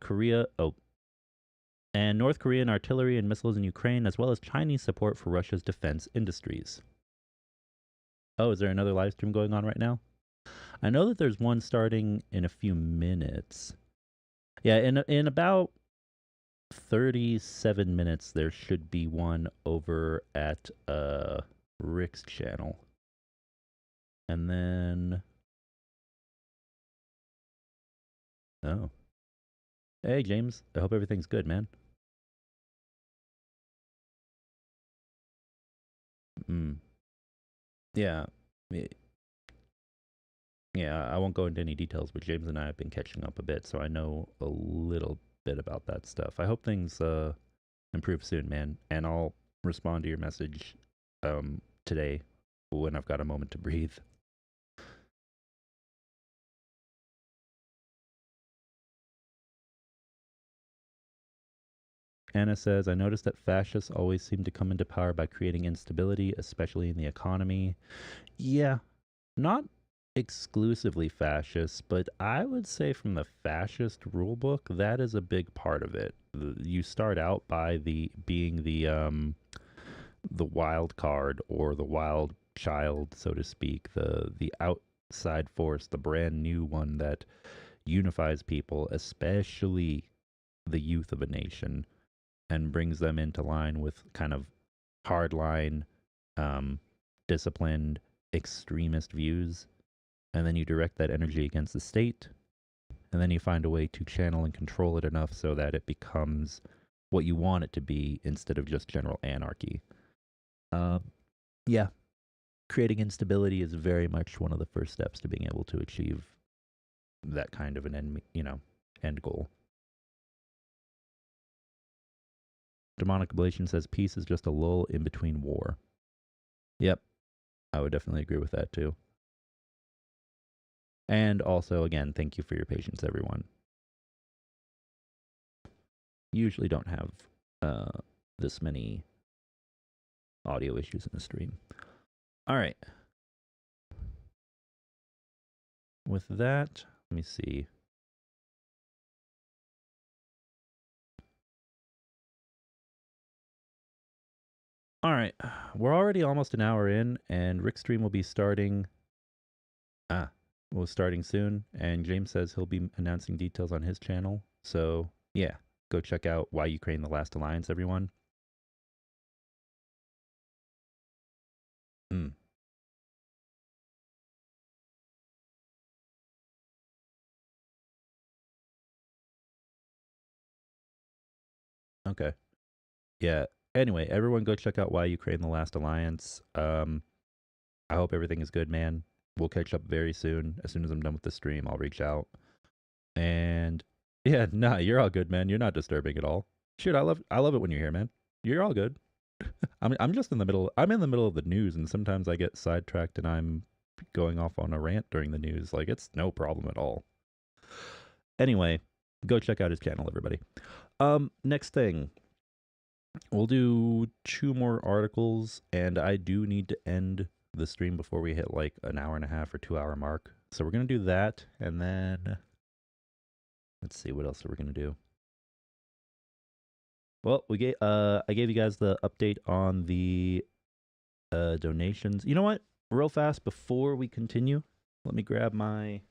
Korean artillery and missiles in Ukraine, as well as Chinese support for Russia's defense industries. Oh, is there another live stream going on right now? I know that there's one starting in a few minutes. Yeah, in about 37 minutes, there should be one over at Rick's channel. And then... Oh. Hey, James. I hope everything's good, man. Yeah. Yeah, I won't go into any details, but James and I have been catching up a bit, so I know a little bit about that stuff. I hope things improve soon, man. And I'll respond to your message today when I've got a moment to breathe. Anna says, I noticed that fascists always seem to come into power by creating instability, especially in the economy. Yeah, not exclusively fascist, but I would say from the fascist rulebook, that is a big part of it. You start out by being the wild card or the wild child, so to speak, the outside force, the brand new one that unifies people, especially the youth of a nation, and brings them into line with kind of hardline, um, disciplined, extremist views. And then you direct that energy against the state, and then you find a way to channel and control it enough so that it becomes what you want it to be instead of just general anarchy. Yeah, creating instability is very much one of the first steps to being able to achieve that kind of an end goal. Demonic Ablation says peace is just a lull in between war. Yep, I would definitely agree with that too. And also, again, thank you for your patience, everyone. Usually don't have this many audio issues in the stream. All right. With that, let me see. All right. We're already almost an hour in, and Rick's stream will be starting. Starting soon. And James says he'll be announcing details on his channel. So, yeah, go check out Why Ukraine the Last Alliance, everyone. Okay. Yeah. Anyway, everyone go check out Why Ukraine the Last Alliance. I hope everything is good, man. We'll catch up very soon. As soon as I'm done with the stream, I'll reach out. And yeah, nah, you're all good, man. You're not disturbing at all. Shoot, I love it when you're here, man. You're all good. I'm just in the middle. I'm in the middle of the news, and sometimes I get sidetracked, and I'm going off on a rant during the news. Like, it's no problem at all. Anyway, go check out his channel, everybody. Next thing, we'll do 2 more articles, and I do need to end the stream before we hit like an hour and a half or 2-hour mark. So we're gonna do that, and then let's see what else are we gonna do. Well, I gave you guys the update on the donations. You know what? Real fast before we continue, let me grab my.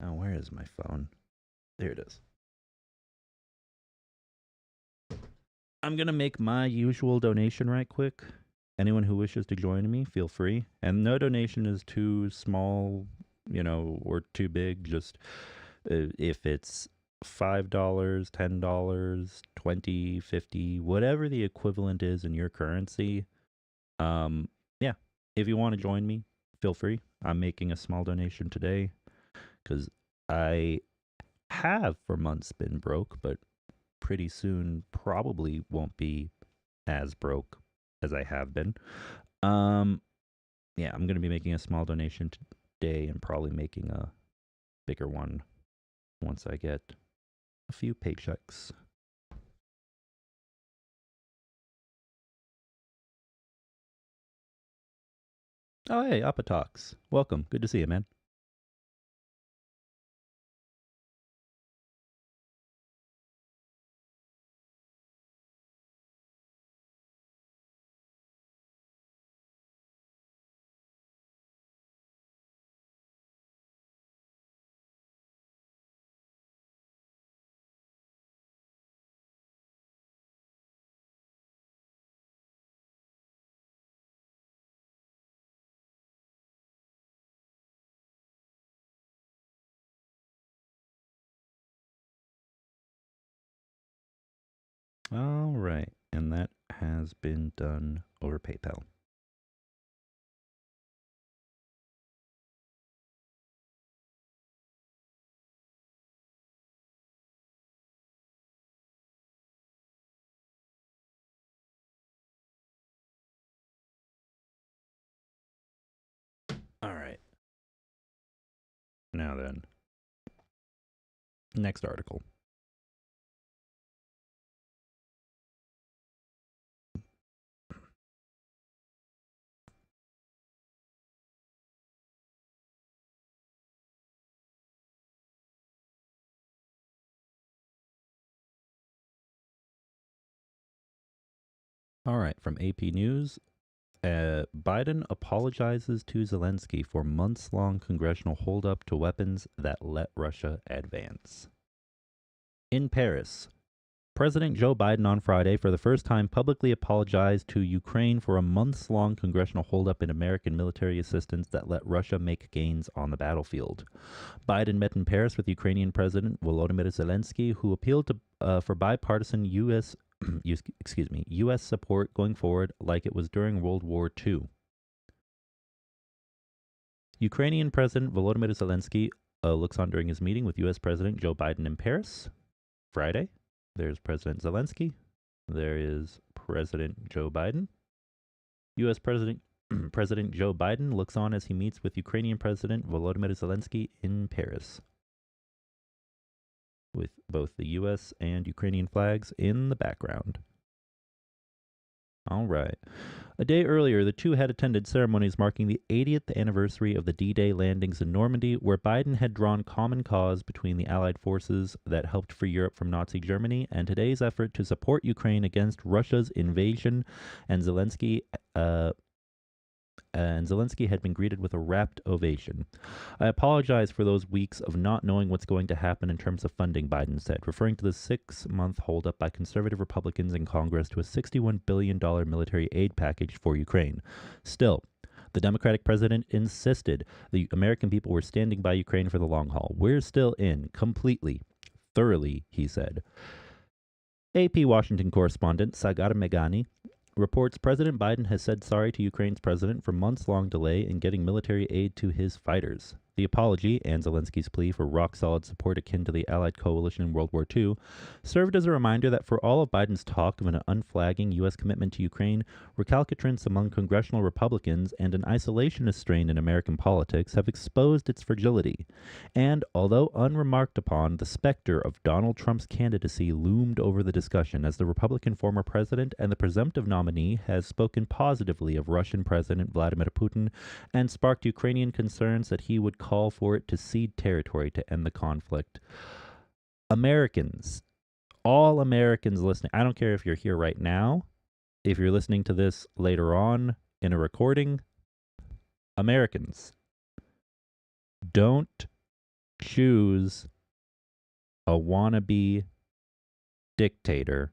Oh, where is my phone? There it is. I'm gonna make my usual donation right quick. Anyone who wishes to join me, feel free. And no donation is too small, or too big. Just if it's $5, $10, 20, 50, whatever the equivalent is in your currency. Yeah, if you want to join me, feel free. I'm making a small donation today because I have for months been broke, but pretty soon probably won't be as broke as I have been. Yeah, I'm going to be making a small donation today and probably making a bigger one once I get a few paychecks. Oh, hey, Apatox. Welcome. Good to see you, man. All right. And that has been done over PayPal. All right. Now then. Next article. All right, from AP News. Biden apologizes to Zelensky for months-long congressional holdup to weapons that let Russia advance. In Paris, President Joe Biden on Friday for the first time publicly apologized to Ukraine for a months-long congressional holdup in American military assistance that let Russia make gains on the battlefield. Biden met in Paris with Ukrainian President Volodymyr Zelensky, who appealed to for bipartisan U.S. U.S. support going forward like it was during World War II. Ukrainian President Volodymyr Zelensky looks on during his meeting with U.S. President Joe Biden in Paris Friday. There's President Zelensky. There is President Joe Biden. U.S. President Joe Biden looks on as he meets with Ukrainian President Volodymyr Zelensky in Paris, with both the U.S. and Ukrainian flags in the background. All right. A day earlier, the two had attended ceremonies marking the 80th anniversary of the D-Day landings in Normandy, where Biden had drawn common cause between the Allied forces that helped free Europe from Nazi Germany and today's effort to support Ukraine against Russia's invasion, and Zelensky had been greeted with a rapt ovation. I apologize for those weeks of not knowing what's going to happen in terms of funding, Biden said, referring to the 6-month holdup by conservative Republicans in Congress to a $61 billion military aid package for Ukraine. Still, the Democratic president insisted the American people were standing by Ukraine for the long haul. We're still in, completely, thoroughly, he said. AP Washington correspondent Sagar Meghani reports President Biden has said sorry to Ukraine's president for months-long delay in getting military aid to his fighters. The apology, and Zelensky's plea for rock-solid support akin to the Allied coalition in World War II, served as a reminder that for all of Biden's talk of an unflagging U.S. commitment to Ukraine, recalcitrance among congressional Republicans and an isolationist strain in American politics have exposed its fragility. And, although unremarked upon, the specter of Donald Trump's candidacy loomed over the discussion as the Republican former president and the presumptive nominee has spoken positively of Russian President Vladimir Putin and sparked Ukrainian concerns that he would call for it to cede territory to end the conflict. Americans, all Americans listening, I don't care if you're here right now, if you're listening to this later on in a recording, Americans, don't choose a wannabe dictator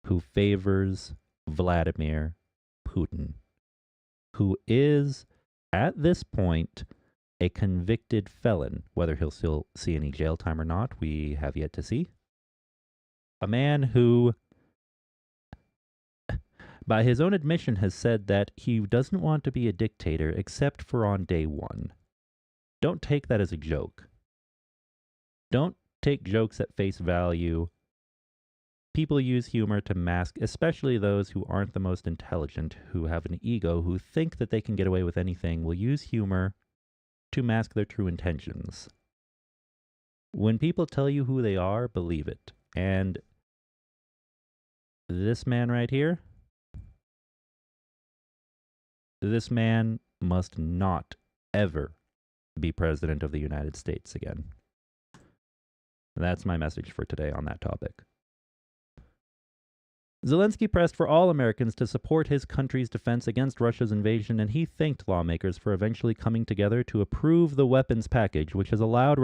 who favors Vladimir Putin, who is, at this point, a convicted felon. Whether he'll still see any jail time or not, we have yet to see. A man who, by his own admission, has said that he doesn't want to be a dictator except for on day one. Don't take that as a joke. Don't take jokes at face value. People use humor to mask, especially those who aren't the most intelligent, who have an ego, who think that they can get away with anything, will use humor to mask their true intentions. When people tell you who they are, believe it. And this man right here, this man must not ever be president of the United States again. That's my message for today on that topic. Zelensky pressed for all Americans to support his country's defense against Russia's invasion, and he thanked lawmakers for eventually coming together to approve the weapons package, which has allowed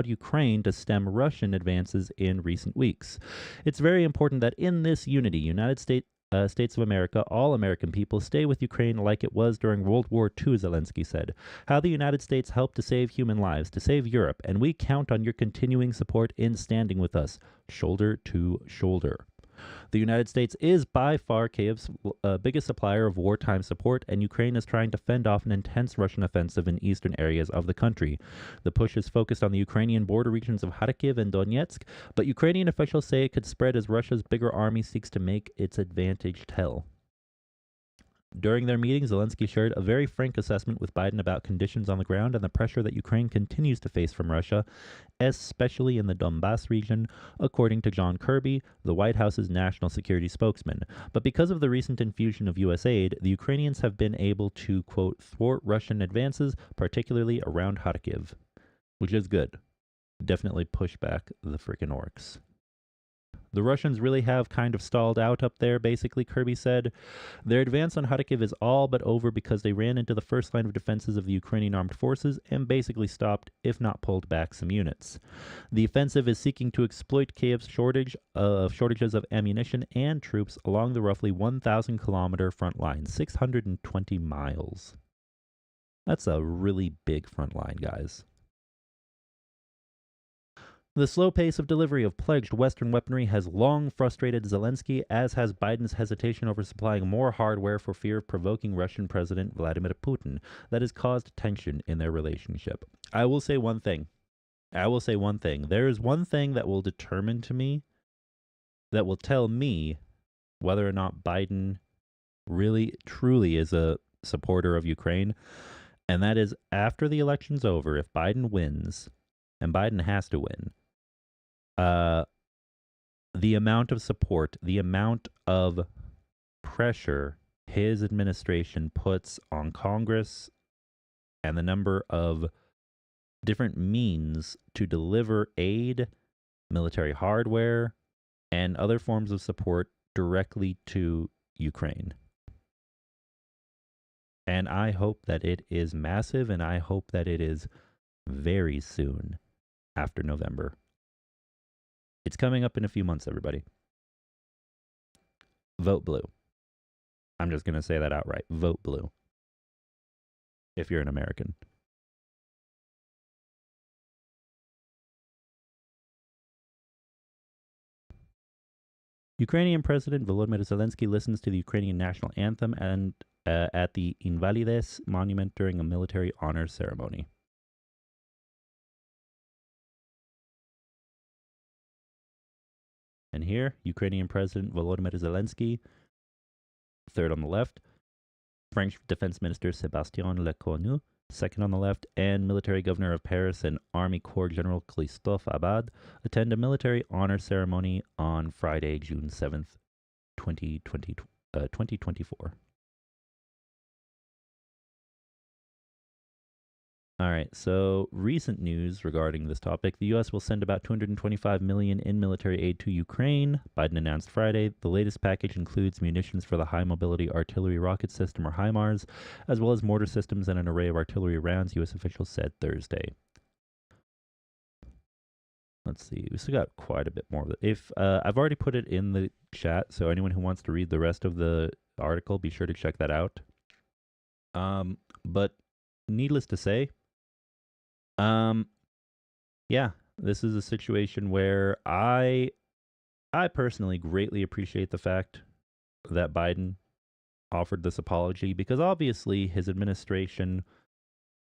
Ukraine to stem Russian advances in recent weeks. It's very important that in this unity, United States of America, all American people stay with Ukraine like it was during World War II, Zelensky said. How the United States helped to save human lives, to save Europe, and we count on your continuing support in standing with us, shoulder to shoulder. The United States is by far Kyiv's biggest supplier of wartime support, and Ukraine is trying to fend off an intense Russian offensive in eastern areas of the country. The push is focused on the Ukrainian border regions of Kharkiv and Donetsk, but Ukrainian officials say it could spread as Russia's bigger army seeks to make its advantage tell. During their meeting, Zelensky shared a very frank assessment with Biden about conditions on the ground and the pressure that Ukraine continues to face from Russia, especially in the Donbass region, according to John Kirby, the White House's national security spokesman. But because of the recent infusion of U.S. aid, the Ukrainians have been able to, quote, thwart Russian advances, particularly around Kharkiv, which is good. Definitely push back the frickin' orcs. The Russians really have kind of stalled out up there, basically, Kirby said. Their advance on Kharkiv is all but over because they ran into the first line of defenses of the Ukrainian armed forces and basically stopped, if not pulled back, some units. The offensive is seeking to exploit Kiev's shortages of ammunition and troops along the roughly 1,000-kilometer front line, 620 miles. That's a really big front line, guys. The slow pace of delivery of pledged Western weaponry has long frustrated Zelensky, as has Biden's hesitation over supplying more hardware for fear of provoking Russian President Vladimir Putin. That has caused tension in their relationship. I will say one thing. There is one thing that will determine to me, that will tell me whether or not Biden really, truly is a supporter of Ukraine. And that is, after the election's over, if Biden wins, and Biden has to win, the amount of support, the amount of pressure his administration puts on Congress, and the number of different means to deliver aid, military hardware, and other forms of support directly to Ukraine. And I hope that it is massive, and I hope that it is very soon after November. It's coming up in a few months, everybody. Vote blue. I'm just going to say that outright. Vote blue. If you're an American. Ukrainian President Volodymyr Zelensky listens to the Ukrainian national anthem and at the Invalides Monument during a military honors ceremony. And here, Ukrainian President Volodymyr Zelensky, third on the left, French Defense Minister Sébastien Lecornu, second on the left, and Military Governor of Paris and Army Corps General Christophe Abad attend a military honor ceremony on Friday, June 7th, 2024. All right, so recent news regarding this topic. The U.S. will send about $225 million in military aid to Ukraine, Biden announced Friday. The latest package includes munitions for the High Mobility Artillery Rocket System, or HIMARS, as well as mortar systems and an array of artillery rounds, U.S. officials said Thursday. Let's see, we still got quite a bit more of it. If I've already put it in the chat, so anyone who wants to read the rest of the article, be sure to check that out. But needless to say, yeah, this is a situation where I personally greatly appreciate the fact that Biden offered this apology, because obviously his administration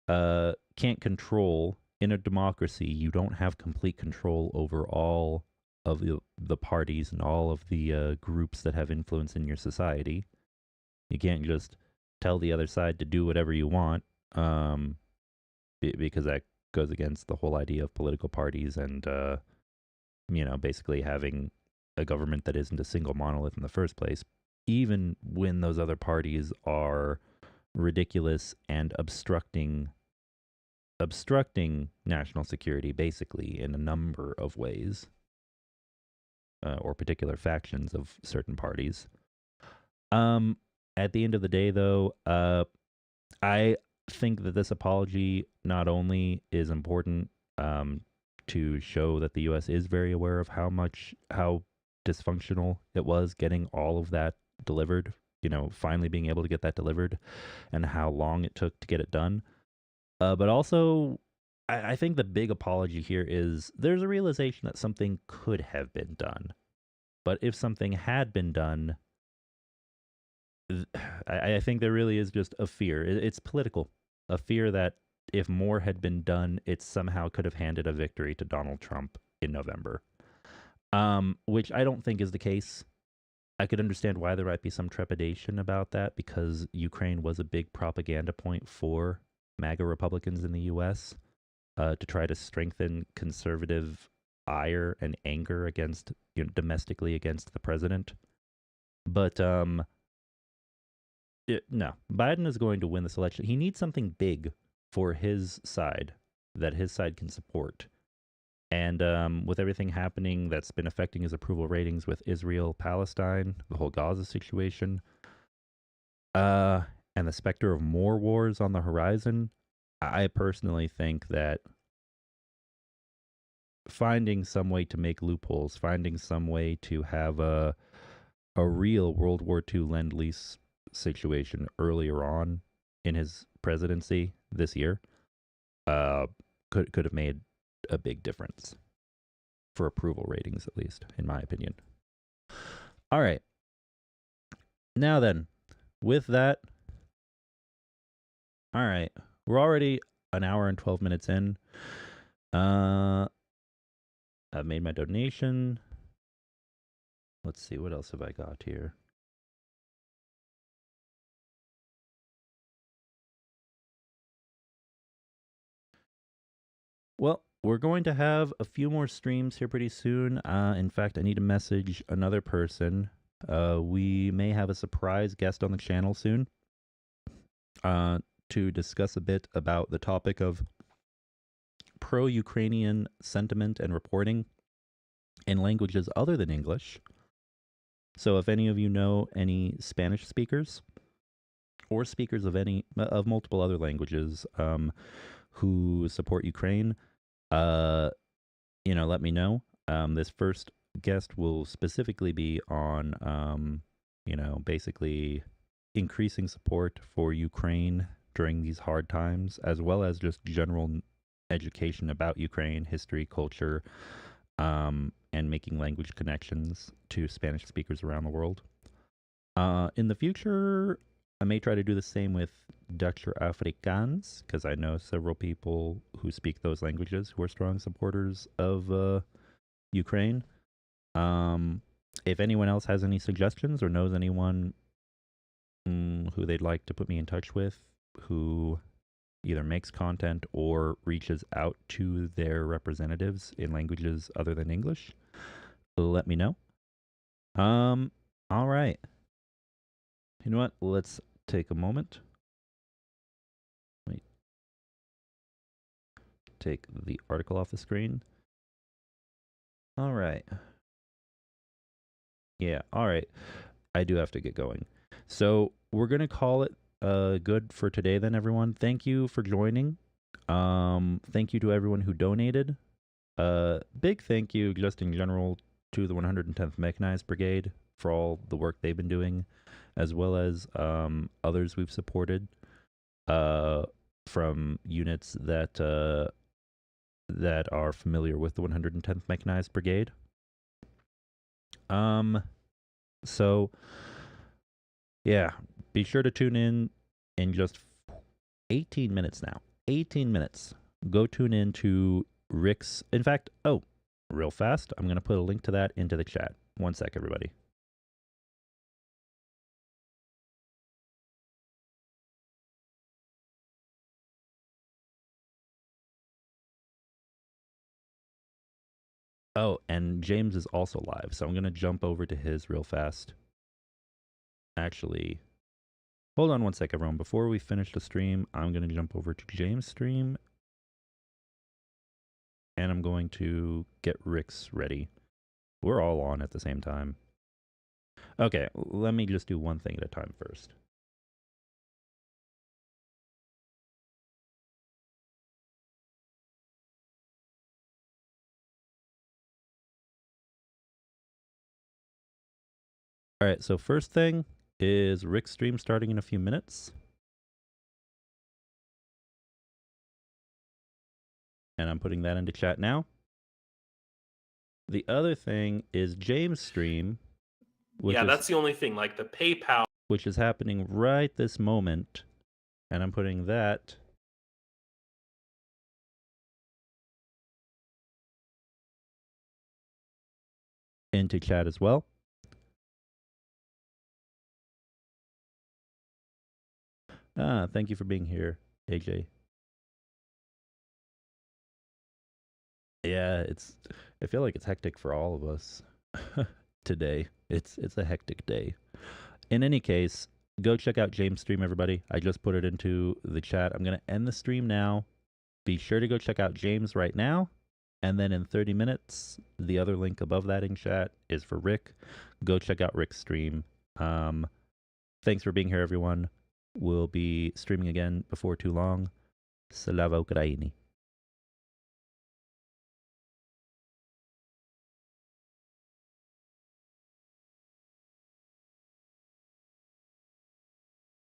can't control. In a democracy, you don't have complete control over all of the parties and all of the groups that have influence in your society. You can't just tell the other side to do whatever you want, because that goes against the whole idea of political parties and, basically having a government that isn't a single monolith in the first place, even when those other parties are ridiculous and obstructing national security, basically, in a number of ways, or particular factions of certain parties. At the end of the day, though, I think that this apology not only is important to show that the U.S. is very aware of how dysfunctional it was getting all of that delivered, finally being able to get that delivered, and how long it took to get it done. But also, I think the big apology here is there's a realization that something could have been done. But if something had been done, I think there really is just a fear. It's political. A fear that if more had been done, it somehow could have handed a victory to Donald Trump in November. Which I don't think is the case. I could understand why there might be some trepidation about that because Ukraine was a big propaganda point for MAGA Republicans in the U.S. To try to strengthen conservative ire and anger against, domestically against the president. But no, Biden is going to win this election. He needs something big for his side that his side can support. And with everything happening that's been affecting his approval ratings with Israel, Palestine, the whole Gaza situation, and the specter of more wars on the horizon, I personally think that finding some way to make loopholes, finding some way to have a real World War II Lend-Lease situation earlier on in his presidency this year could have made a big difference for approval ratings, at least, in my opinion. All right. Now then, with that, all right, we're already an hour and 12 minutes in. I've made my donation. Let's see, what else have I got here? Well, we're going to have a few more streams here pretty soon. In fact, I need to message another person. We may have a surprise guest on the channel soon to discuss a bit about the topic of pro-Ukrainian sentiment and reporting in languages other than English. So if any of you know any Spanish speakers or speakers of multiple other languages who support Ukraine, let me know. This first guest will specifically be on, basically increasing support for Ukraine during these hard times, as well as just general education about Ukraine, history, culture, and making language connections to Spanish speakers around the world. In the future, I may try to do the same with Dutch or Afrikaans, because I know several people who speak those languages who are strong supporters of Ukraine. If anyone else has any suggestions or knows anyone who they'd like to put me in touch with, who either makes content or reaches out to their representatives in languages other than English, let me know. All right. You know what? Let's take a moment. Wait. Take the article off the screen. All right. Yeah, all right. I do have to get going. So we're going to call it good for today then, everyone. Thank you for joining. Thank you to everyone who donated. Big thank you just in general to the 110th Mechanized Brigade for all the work they've been doing, as well as others we've supported from units that are familiar with the 110th Mechanized Brigade. So yeah, be sure to tune in just 18 minutes now. 18 minutes. Go tune in to Rick's. In fact, real fast, I'm going to put a link to that into the chat. One sec, everybody. Oh, and James is also live, so I'm going to jump over to his real fast. Actually, hold on one sec, everyone. Before we finish the stream, I'm going to jump over to James' stream, and I'm going to get Rick's ready. We're all on at the same time. Okay, let me just do one thing at a time first. All right, so first thing is Rick's stream starting in a few minutes. And I'm putting that into chat now. The other thing is James' stream. Yeah, that's the only thing, like the PayPal. Which is happening right this moment. And I'm putting that into chat as well. Thank you for being here, AJ. Yeah, I feel like it's hectic for all of us today. It's a hectic day. In any case, go check out James' stream, everybody. I just put it into the chat. I'm going to end the stream now. Be sure to go check out James right now. And then in 30 minutes, the other link above that in chat is for Rick. Go check out Rick's stream. Thanks for being here, everyone. We'll be streaming again before too long. Slava Ukraini.